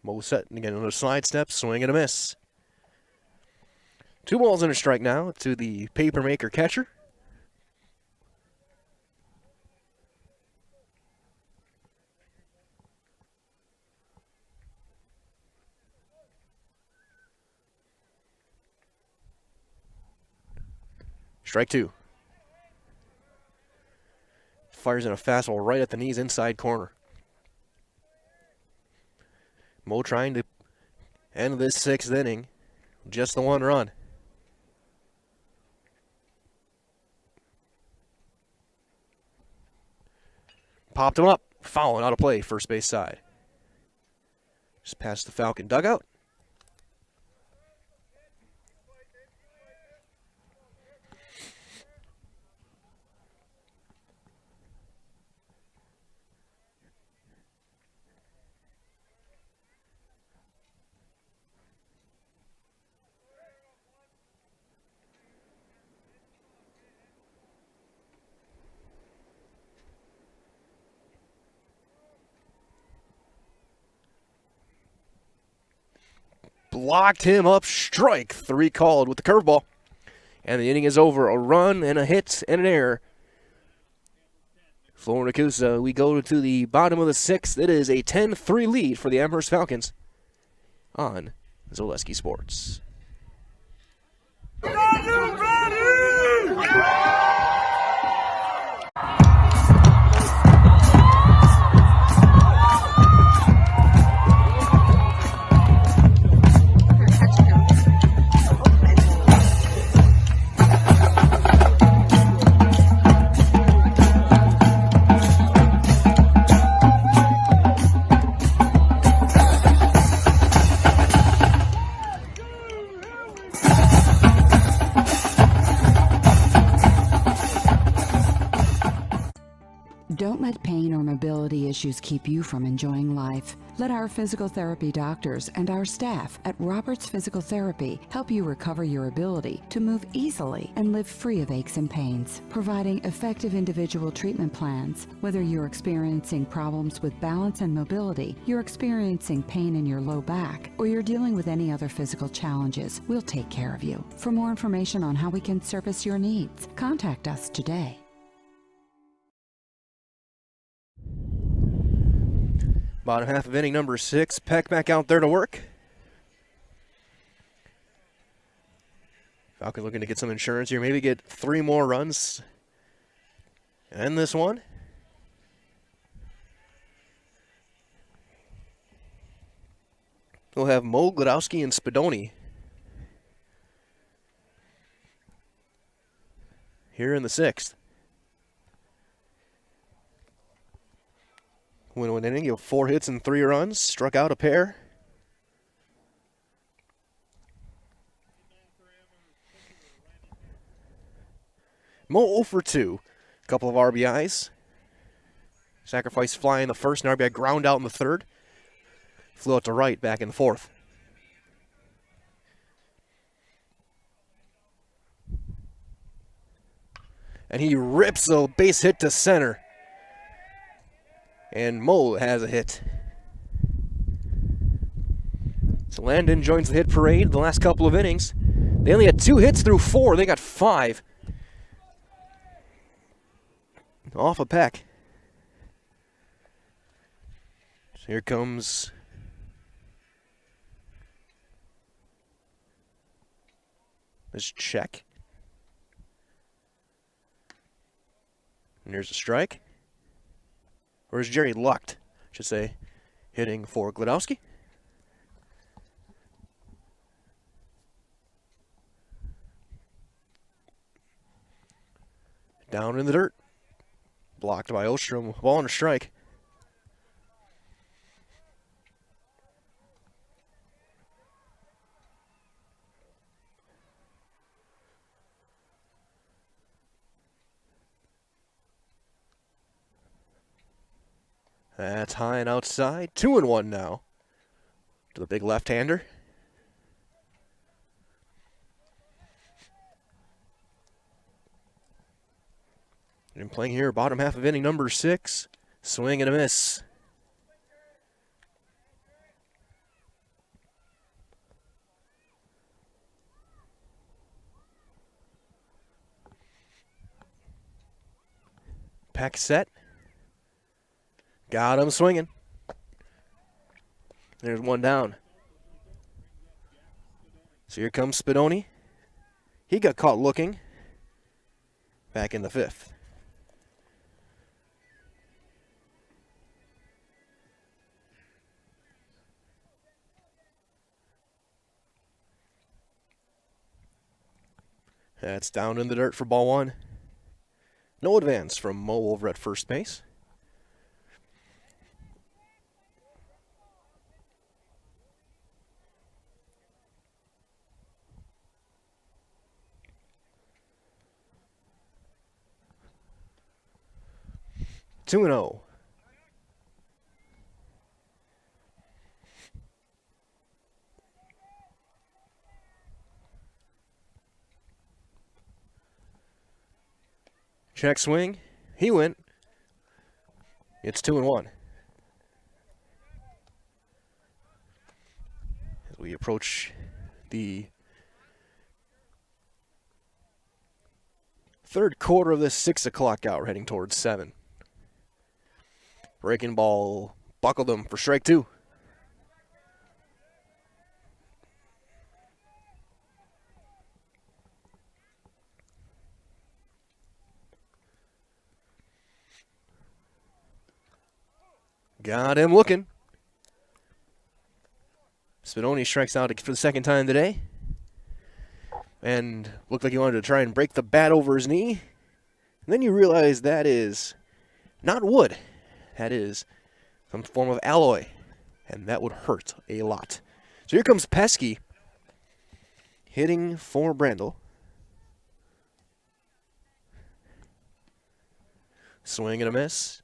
Moe set again on a slide step, swing and a miss. 2 balls and a strike now to the papermaker catcher. Strike 2. Fires in a fastball right at the knees inside corner. Moe trying to end this 6th inning. Just the 1 run. Popped him up. Fouling out of play, first base side. Just past the Falcon dugout. Blocked him up, strike 3 called with the curveball. And the inning is over. A run and a hit and an error. For Nekoosa, we go to the bottom of the 6th. It is a 10-3 lead for the Amherst Falcons on Zaleski Sports. Don't let pain or mobility issues keep you from enjoying life. Let our physical therapy doctors and our staff at Roberts Physical Therapy help you recover your ability to move easily and live free of aches and pains, providing effective individual treatment plans. Whether you're experiencing problems with balance and mobility, you're experiencing pain in your low back, or you're dealing with any other physical challenges, we'll take care of you. For more information on how we can service your needs, contact us today. Bottom half of inning number 6. Peck back out there to work. Falcons looking to get some insurance here. Maybe get 3 more runs. And this one. We'll have Mo, Gladowski, and Spadoni here in the 6th. Win one inning, you have 4 hits and 3 runs. Struck out a pair. Mo 0 for 2. Couple of RBIs. Sacrifice fly in the first, and RBI ground out in the 3rd. Flew out to right back in the 4th. And he rips a base hit to center. And Mo has a hit. So Landon joins the hit parade the last couple of innings. They only had 2 hits through 4. They got 5. Off a Peck. So here comes this check. And here's a strike. Or is Jerry Lucht, I should say, hitting for Gladowski. Down in the dirt. Blocked by Ostrom. Ball and a strike. That's high and outside. 2-1 now to the big left-hander. And playing here, bottom half of inning number 6. Swing and a miss. Peck set. Got him swinging. There's one down. So here comes Spadoni. He got caught looking. Back in the 5th. That's down in the dirt for ball 1. No advance from Mo over at first base. 2-0. Check swing. He went. It's 2-1. As we approach the third quarter of this 6 o'clock out, we're heading towards 7. Breaking ball buckled him for strike 2. Got him looking. Spinoni strikes out for the second time today. And looked like he wanted to try and break the bat over his knee. And then you realize that is not wood. That is some form of alloy. And that would hurt a lot. So here comes Pesky hitting for Brandel. Swing and a miss.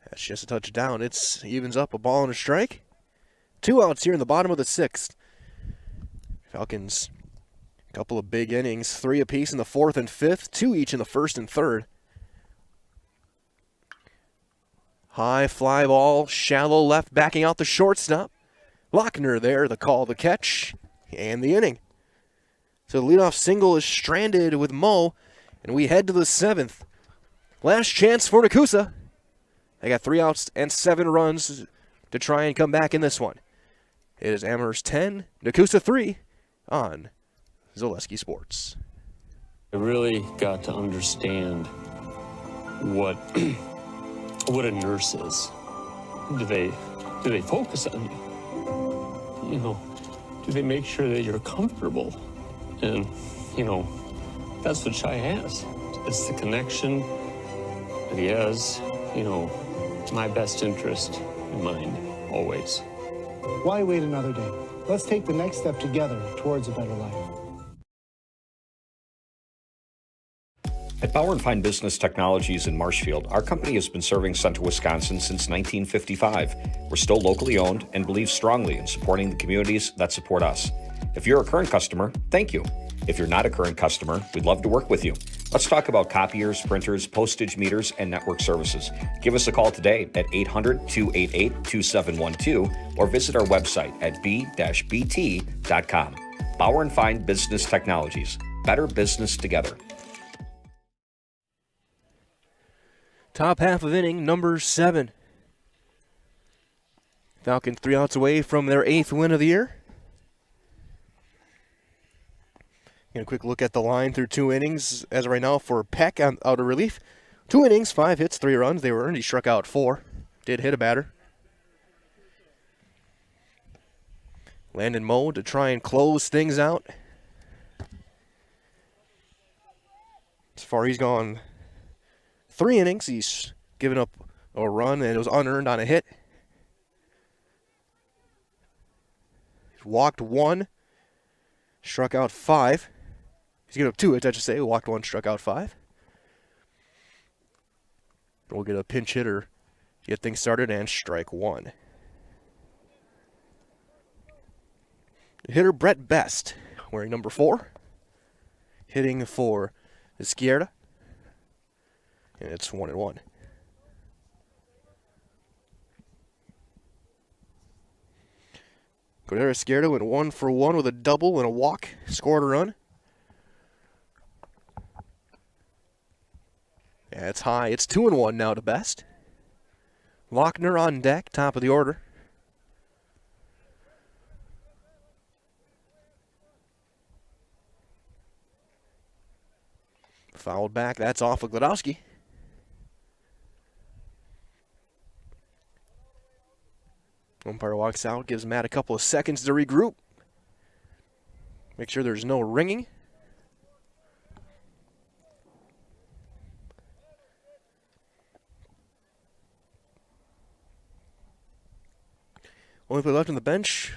That's just a touchdown. It evens up a ball and a strike. 2 outs here in the bottom of the 6th. Falcons, a couple of big innings, 3 apiece in the 4th and 5th, 2 each in the 1st and 3rd. High fly ball, shallow left, backing out the shortstop. Lochner there, the call, the catch, and the inning. So the leadoff single is stranded with Mo, and we head to the 7th. Last chance for Nekoosa. They got 3 outs and 7 runs to try and come back in this one. It is Amherst 10, Nekoosa 3 on Zaleski Sports. I really got to understand what what a nurse is. Do they focus on you? You know, do they make sure that you're comfortable? And, you know, that's what Shai has. It's the connection that he has, you know, my best interest in mind, always. Why wait another day? Let's take the next step together towards a better life. At Bauer & Fine Business Technologies in Marshfield, our company has been serving Central Wisconsin since 1955. We're still locally owned and believe strongly in supporting the communities that support us. If you're a current customer, thank you. If you're not a current customer, we'd love to work with you. Let's talk about copiers, printers, postage meters, and network services. Give us a call today at 800-288-2712 or visit our website at b-bt.com. Bauer & Fine Business Technologies. Better business together. Top half of inning number 7. Falcons 3 outs away from their 8th win of the year. Get a quick look at the line through 2 innings as of right now for Peck out of relief. 2 innings, 5 hits, 3 runs. They were earned. He struck out 4. Did hit a batter. Landon Moe to try and close things out. So far he's gone 3 innings. He's given up a run and it was unearned on a hit. He's walked 1, struck out 5. He's given up 2 hits, I should say. Walked 1, struck out 5. We'll get a pinch hitter to get things started and strike 1. Hitter Brett Best, wearing number 4. Hitting for Izquierda. And it's 1-1. Cordero Izquierda went 1 for 1 with a double and a walk. Scored a run. Yeah, it's high. It's 2-1 now to Best. Lochner on deck, top of the order. Fouled back. That's off of Gladowski. Umpire walks out, gives Matt a couple of seconds to regroup. Make sure there's no ringing. Only player left on the bench.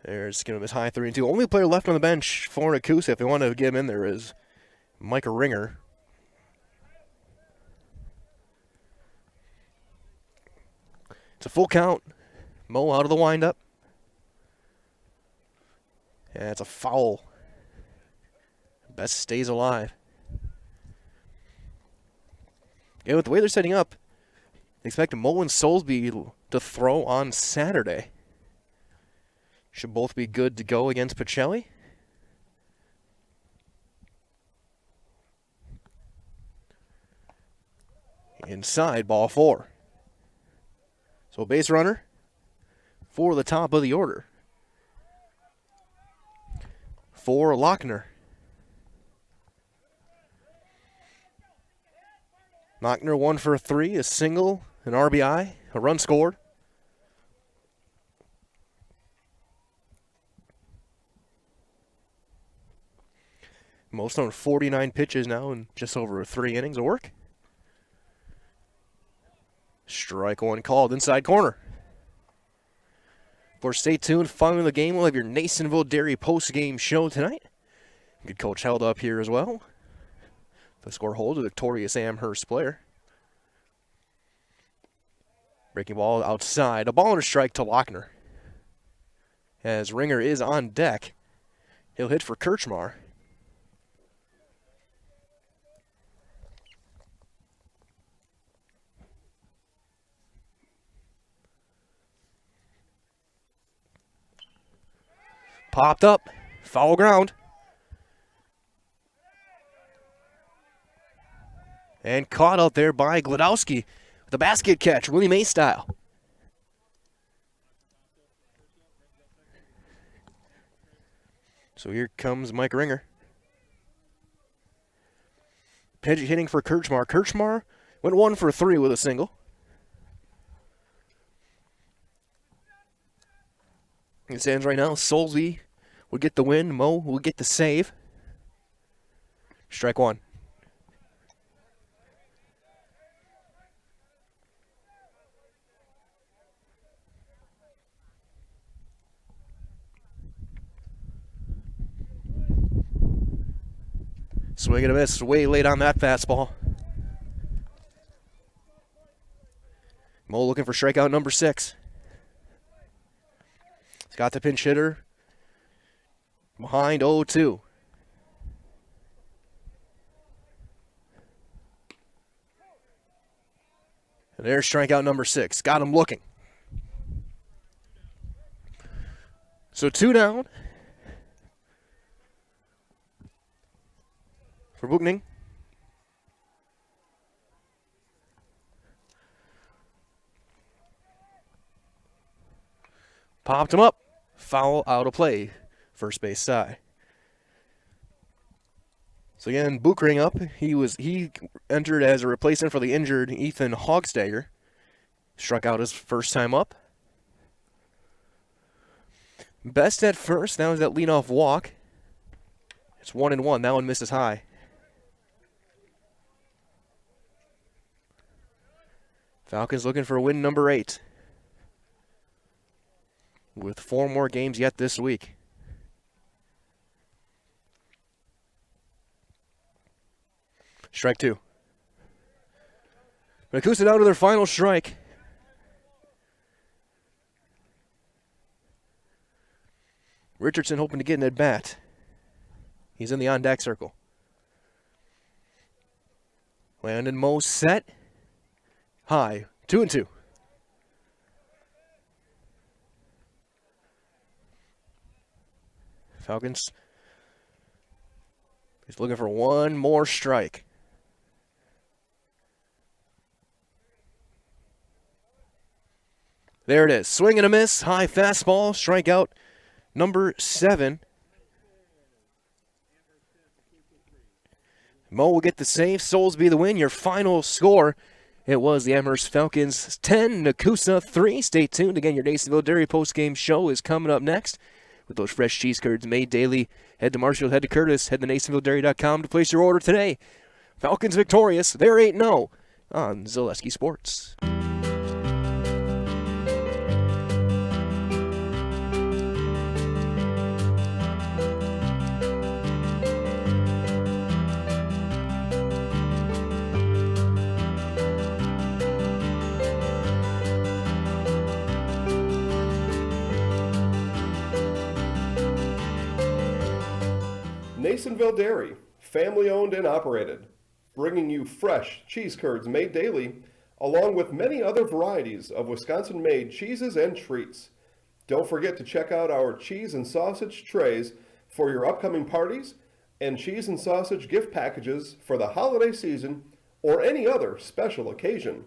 There's going to miss high 3-2. Only player left on the bench for Nekoosa, if they want to get him in there, is Mike Ringer. It's a full count. Mo out of the windup. Yeah, it's a foul. Best stays alive. Yeah, with the way they're setting up, they expect Mo and Soulsby to throw on Saturday. Should both be good to go against Pacelli. Inside, ball 4. So base runner for the top of the order. For Lochner. Lochner 1 for 3, a single, an RBI, a run scored. Most on 49 pitches now and just over 3 innings of work. Strike 1 called, inside corner. Of course, stay tuned. Following the game, we'll have your Nasonville Dairy post-game show tonight. Good coach held up here as well. The score holds a victorious Amherst player. Breaking ball outside. A ball and a strike to Lochner. As Ringer is on deck, he'll hit for Kirchmar. Popped up. Foul ground. And caught out there by Gladowski. The basket catch, Willie May style. So here comes Mike Ringer. Pitch hitting for Kirchmar. Kirchmar went 1 for 3 with a single. It stands right now. Soulsby will get the win. Mo will get the save. Strike 1. Swing and a miss. Way late on that fastball. Mo looking for strikeout number 6. He's got the pinch hitter behind 0-2. And there's strikeout number 6. Got him looking. So 2 down for Buchning. Popped him up. Foul out of play. First base side. So again, Buchning up. He entered as a replacement for the injured Ethan Hogsteiger. Struck out his first time up. Best at first. That was that leadoff walk. It's 1-1. That one misses high. Falcons looking for win number 8. With 4 more games yet this week. Strike 2. Nekoosa down to their final strike. Richardson hoping to get an at-bat. He's in the on-deck circle. Landon Moe set. High. 2-2. Falcons. He's looking for one more strike. There it is. Swing and a miss. High fastball. Strikeout number 7. Mo will get the save. Soulsby the win. Your final score. It was the Amherst Falcons 10, Nekoosa 3. Stay tuned. Again, your Nasonville Dairy postgame show is coming up next. With those fresh cheese curds made daily, head to Marshfield, head to Curtis, head to NasonvilleDairy.com to place your order today. Falcons victorious. They're 8-0 on Zaleski Sports. Nasonville Dairy, family owned and operated, bringing you fresh cheese curds made daily, along with many other varieties of Wisconsin-made cheeses and treats. Don't forget to check out our cheese and sausage trays for your upcoming parties and cheese and sausage gift packages for the holiday season or any other special occasion.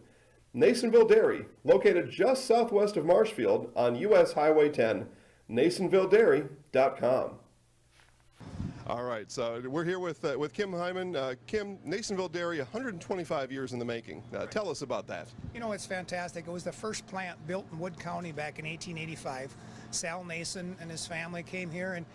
Nasonville Dairy, located just southwest of Marshfield on US Highway 10, NasonvilleDairy.com. All right, so we're here with Kim Hyman. Kim, Nasonville Dairy, 125 years in the making. Tell us about that. You know, it's fantastic. It was the first plant built in Wood County back in 1885. Sal Nason and his family came here, and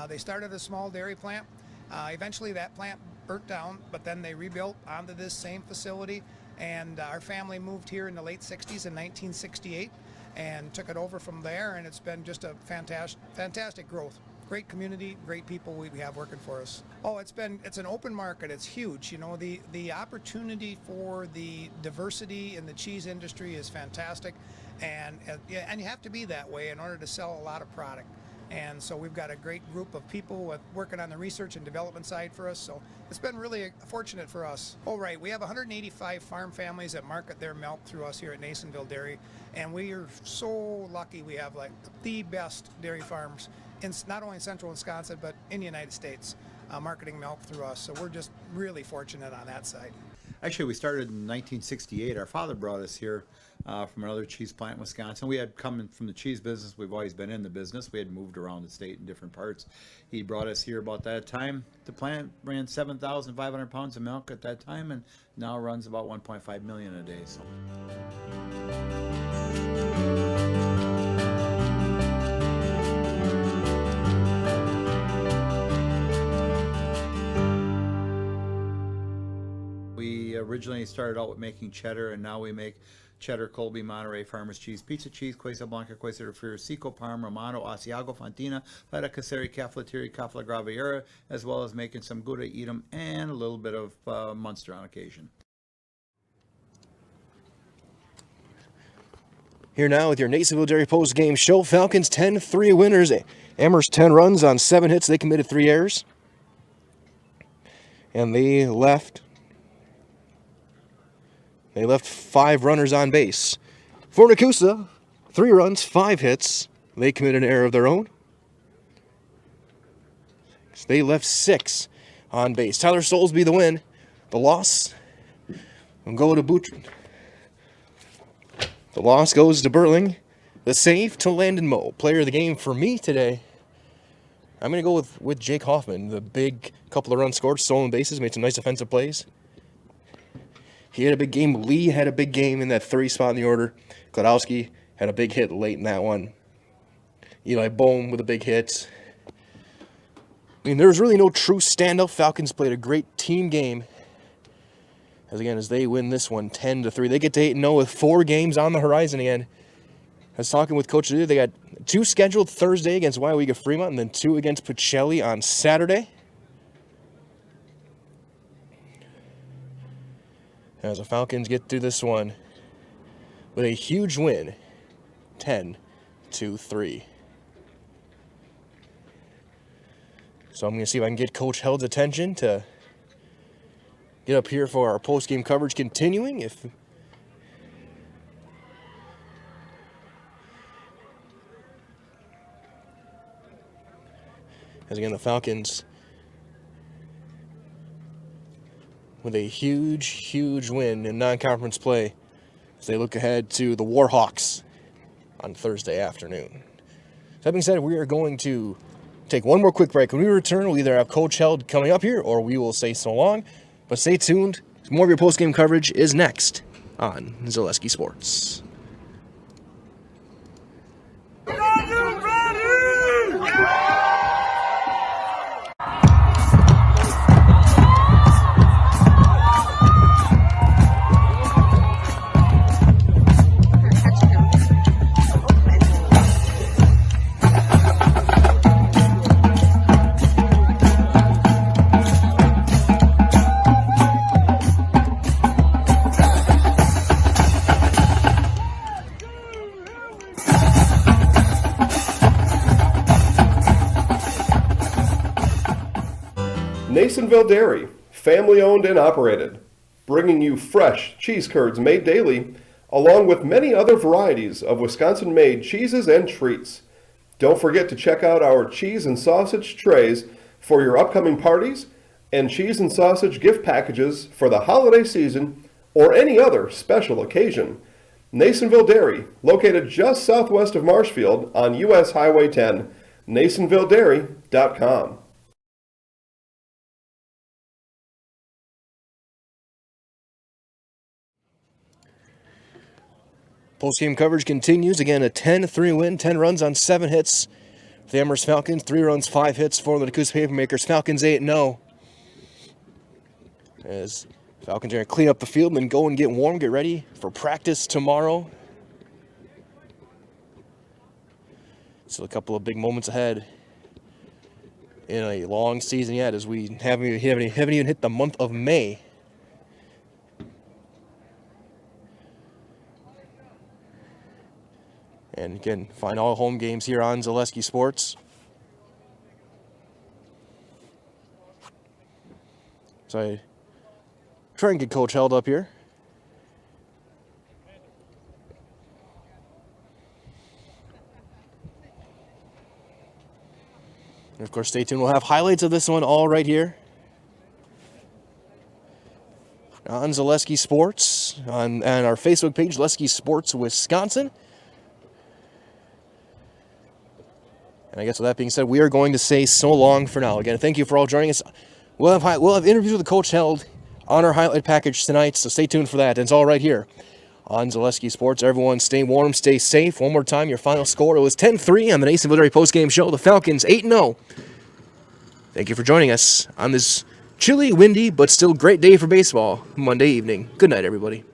they started a small dairy plant. Eventually that plant burnt down, but then they rebuilt onto this same facility, and our family moved here in the late 60s in 1968 and took it over from there, and it's been just a fantastic growth. Great community, great people we have working for us. Oh, it's an open market. It's huge. You know, the opportunity for the diversity in the cheese industry is fantastic, and you have to be that way in order to sell a lot of product. And so we've got a great group of people working on the research and development side for us. So it's been really fortunate for us. Oh, right. We have 185 farm families that market their milk through us here at Nasonville Dairy. And we are so lucky we have like the best dairy farms in not only central Wisconsin, but in the United States, marketing milk through us. So we're just really fortunate on that side. Actually, we started in 1968. Our father brought us here from another cheese plant in Wisconsin. We had come from the cheese business. We've always been in the business. We had moved around the state in different parts. He brought us here about that time. The plant ran 7,500 pounds of milk at that time, and now runs about 1.5 million a day. So. We originally started out with making cheddar, and now we make cheddar, Colby, Monterey, Farmers Cheese, Pizza Cheese, Quesa Blanca, Quesa de Friar, Seco, Parm, Romano, Asiago, Fontina, Feta Caseri, Caflateri, Cafla Graviera, as well as making some Gouda Edam and a little bit of Munster on occasion. Here now with your Nasonville Dairy Post Game Show. Falcons 10-3 winners. Amherst 10 runs on 7 hits. They committed 3 errors. And they left 5 runners on base. For Nekoosa, 3 runs, 5 hits. They committed an error of their own. So they left 6 on base. Tyler Stolesby the win. The loss will go to Boutron. The loss goes to Berling. The save to Landon Moe. Player of the game for me today, I'm going to go with Jake Hoffman. The big couple of runs scored, stolen bases, made some nice offensive plays. He had a big game. Lee had a big game in that 3 spot in the order. Kladowski had a big hit late in that one. Eli Bohm with a big hit. I mean, there was really no true standout. Falcons played a great team game. As they win this one 10-3. They get to 8-0 with 4 games on the horizon again. I was talking with Coach today. They got 2 scheduled Thursday against WIAA Fremont, and then 2 against Pacelli on Saturday. As the Falcons get through this one with a huge win, 10-3. So I'm going to see if I can get Coach Held's attention to get up here for our post-game coverage continuing. As again, the Falcons with a huge win in non-conference play as they look ahead to the Warhawks on Thursday afternoon. That being said, we are going to take one more quick break. When we return, we'll either have Coach Held coming up here or we will say so long. But stay tuned. More of your post-game coverage is next on Zaleski Sports. Nasonville Dairy, family owned and operated, bringing you fresh cheese curds made daily, along with many other varieties of Wisconsin-made cheeses and treats. Don't forget to check out our cheese and sausage trays for your upcoming parties and cheese and sausage gift packages for the holiday season or any other special occasion. Nasonville Dairy, located just southwest of Marshfield on US Highway 10, NasonvilleDairy.com. Post-game coverage continues. Again, a 10-3 win, 10 runs on 7 hits for the Amherst Falcons, 3 runs, 5 hits for the Nekoosa Papermakers. Falcons 8-0. As Falcons are going to clean up the field and go and get warm, get ready for practice tomorrow. Still a couple of big moments ahead in a long season yet, as we haven't even hit the month of May. And again, find all home games here on Zaleski Sports. So I try and get Coach held up here. And of course, stay tuned. We'll have highlights of this one all right here on Zaleski Sports, on our Facebook page, Zaleski Sports Wisconsin. And I guess with that being said, we are going to say so long for now. Again, thank you for all joining us. We'll have interviews with the coach held on our highlight package tonight, so stay tuned for that. And it's all right here on Zaleski Sports. Everyone stay warm, stay safe. One more time, your final score. It was 10-3 on the Nasonville Dairy postgame show. The Falcons 8-0. Thank you for joining us on this chilly, windy, but still great day for baseball Monday evening. Good night, everybody.